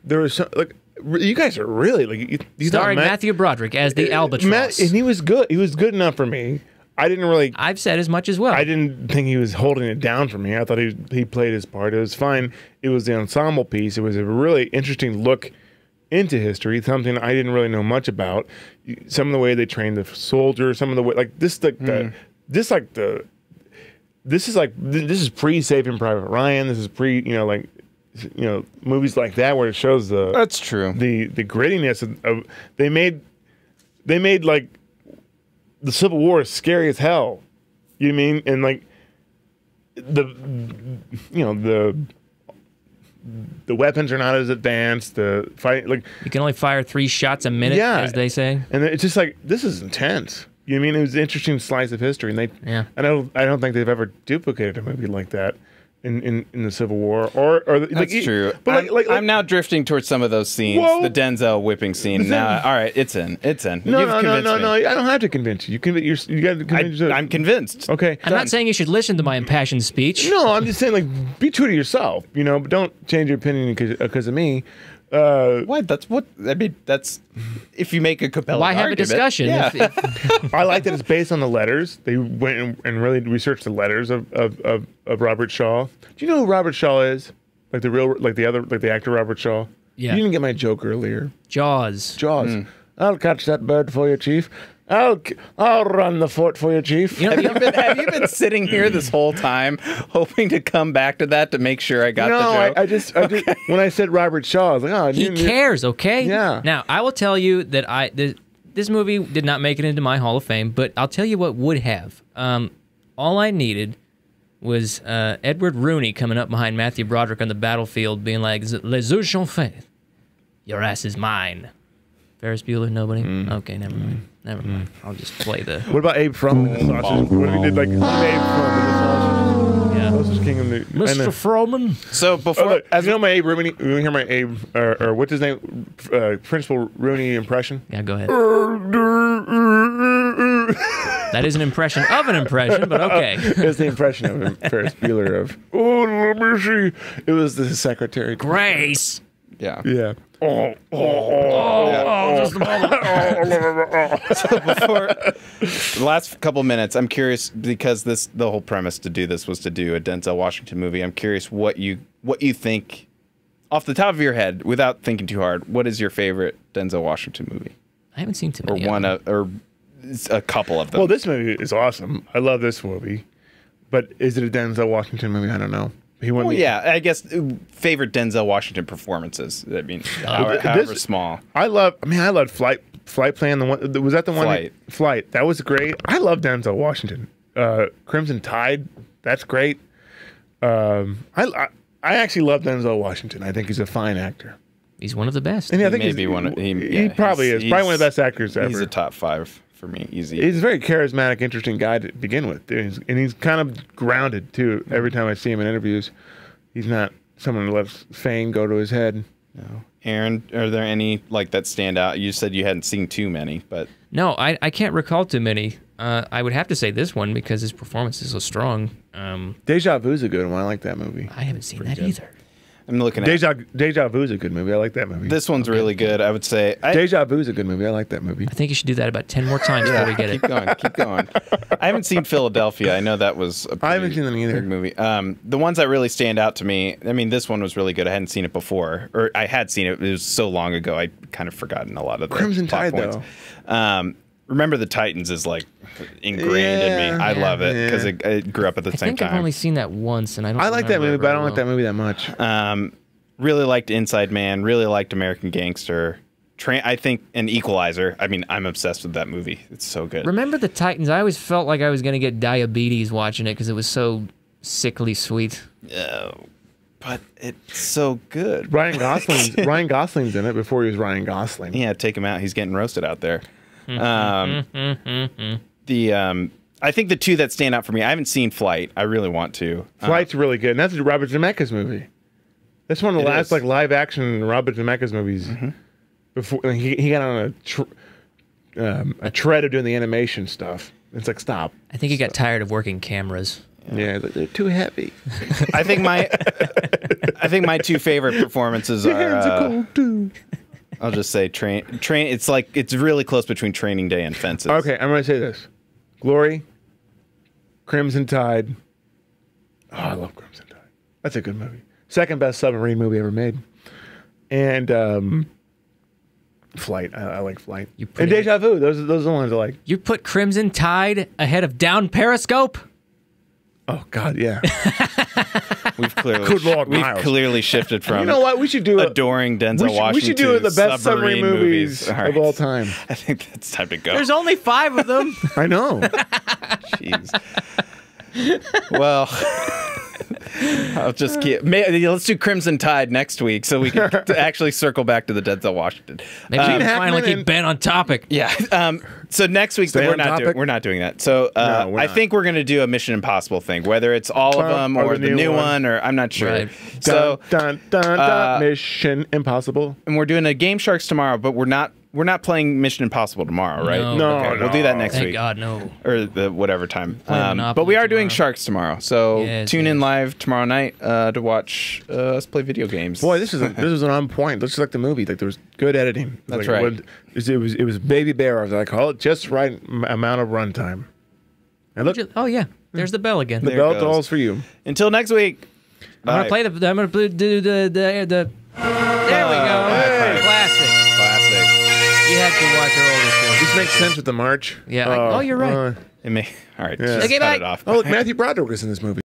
there was some like you guys are really like you Starring Matthew Broderick as the albatross. and he was good. He was good enough for me. I didn't really. I've said as much as well. I didn't think he was holding it down for me. I thought he played his part. It was fine. It was the ensemble piece. It was a really interesting look into history, something I didn't really know much about. Some of the way they trained the soldiers, some of the way like this this is pre Saving Private Ryan. This is pre movies like that where it shows the That's true. the grittiness of they made like the Civil War is scary as hell. You know what I mean? And like the weapons are not as advanced. The fight like you can only fire 3 shots a minute, Yeah. as they say. and it's just like this is intense. You know what I mean? It was an interesting slice of history, and I don't think they've ever duplicated a movie like that in the Civil War or That's true. But I'm now drifting towards some of those scenes. Whoa. The Denzel whipping scene. Now, all right, it's in. No, You've no. convinced me. I don't have to convince you. You got to convince yourself. I'm convinced. Okay. I'm not saying you should listen to my impassioned speech. No, I'm just saying, like, be true to yourself, but don't change your opinion because of me. What? That's what I mean. That's if you make a compelling Why have a argument. discussion? Yeah. If I like that it's based on the letters. They went and really researched the letters of Robert Shaw. Do you know who Robert Shaw is? Like the actor Robert Shaw? Yeah. You didn't get my joke earlier. Jaws. Jaws. I'll catch that bird for you, Chief. I'll run the fort for you, Chief. You know, Have you been sitting here this whole time hoping to come back to that to make sure I got the joke? I just when I said Robert Shaw, I was like, oh, he cares, okay? Yeah. Now, I will tell you that this movie did not make it into my Hall of Fame, but I'll tell you what would have. All I needed was Edward Rooney coming up behind Matthew Broderick on the battlefield being like, Les yeux sont faits. Your ass is mine. Ferris Bueller, nobody. Okay, never mind. Never mind. I'll just play the. What about Abe Froman in the sausage? What if we did like Abe Froman in the sausage? Yeah. Sausage King of New. Mr. Froman. So before, Look, you know my Abe Rooney. You want to hear my Abe or what's his name? Principal Rooney impression. Yeah, go ahead. That is an impression of an impression, but okay. It's the impression of him, Ferris Bueller of. Oh, let me see. It was the secretary. Grace. yeah. Yeah. Oh, just a moment. Before the last couple minutes, I'm curious because the whole premise to do this was to do a Denzel Washington movie. I'm curious what you think off the top of your head, without thinking too hard. What is your favorite Denzel Washington movie, I haven't seen too or many. or a couple of them? Well, this movie is awesome. I love this movie, but is it a Denzel Washington movie? I don't know. He won. Well, yeah, I guess favorite Denzel Washington performances. I mean, however small. I loved Flight Plan. The one was that the one. Flight. That was great. I love Denzel Washington. Crimson Tide. That's great. I actually love Denzel Washington. I think he's a fine actor. He's one of the best. And I think Maybe one. He probably is. Probably one of the best actors ever. He's a top 5 for me. Easy. He's a very charismatic, interesting guy to begin with, and he's kind of grounded too. Every time I see him in interviews, he's not someone who lets fame go to his head. No. Aaron, are there any like that stand out? You said you hadn't seen too many, but No, I can't recall too many. I would have to say this one because his performance is so strong. Deja Vu's a good one. I like that movie. I haven't seen that either. I'm looking at Deja Vu's a good movie. I like that movie. this one's really good. I would say Deja Vu's a good movie. I like that movie. I think you should do that about 10 more times before we get keep it. going, keep going. I haven't seen Philadelphia. I know that was a I haven't seen that either. big movie. The ones that really stand out to me, I mean, this one was really good. I hadn't seen it before, or I had seen it. It was so long ago, I kind of forgotten a lot of the Crimson plot Tide, points. though. Remember the Titans is like ingrained in me. I love it because I grew up at the I same think time. I've only seen that once, and I don't. I like that remember movie, it but I very don't like that well. movie that much. Really liked Inside Man. Really liked American Gangster. I think an Equalizer. I mean, I'm obsessed with that movie. It's so good. Remember the Titans? I always felt like I was going to get diabetes watching it because it was so sickly sweet. But it's so good. Ryan Gosling's in it before he was Ryan Gosling. Yeah, take him out. He's getting roasted out there. I think the two that stand out for me. I haven't seen Flight. I really want to. Flight's really good, and that's Robert Zemeckis movie. That's one of the It last is. like live action Robert Zemeckis movies. Before he got on a tread of doing the animation stuff. It's like stop. I think he got tired of working cameras. Yeah, they're too heavy. I think my two favorite performances Hands are are. cold too. I'll just say train. It's really close between Training Day and Fences. Okay, I'm gonna say this: Glory, Crimson Tide. Oh, I love Crimson Tide. That's a good movie. Second best submarine movie ever made. And Flight. I like Flight. You put And it- Deja Vu. Those are the ones I like. You put Crimson Tide ahead of Down Periscope? Oh God, yeah. We've clearly Good Lord, Miles. clearly shifted from. You know what? We should do adoring Denzel Washington. We should do the to best submarine movies All right. of all time. I think it's time to go. There's only 5 of them. I know. Jeez. Well, I'll just keep. Let's do Crimson Tide next week so we can actually circle back to the Denzel Washington. Maybe we can Hackman finally keep and- Ben on topic. Yeah. So next week Stay we're on not topic? we're not doing that. So No, we're I not. think we're gonna do a Mission Impossible thing, whether it's all of them or the new one, or I'm not sure. Right. So dun, Mission Impossible. and we're doing a Game Sharks tomorrow, but we're not We're not playing Mission Impossible tomorrow, right? No. No, We'll do that next Thank week. God, no. Or the whatever time. Playing But we Monopoly are doing tomorrow. Sharks tomorrow, so Yes, tune in yes. live tomorrow night to watch us play video games. Boy, this was an on point. Looks like the movie. Like there was good editing. That's Like, right. It was Baby Bear. I was like, call it just right amount of runtime. And look, Oh yeah, there's the bell again. the There it bell goes. tolls for you. Until next week. I'm gonna play I'm gonna do the. There we go. High five. Classic. Classic. You had to watch our older show. This makes sense with the march. Yeah. Oh, you're right. It may. All right. Yeah. Just Okay, cut bye. it off. Oh, look, Matthew Broderick was in this movie.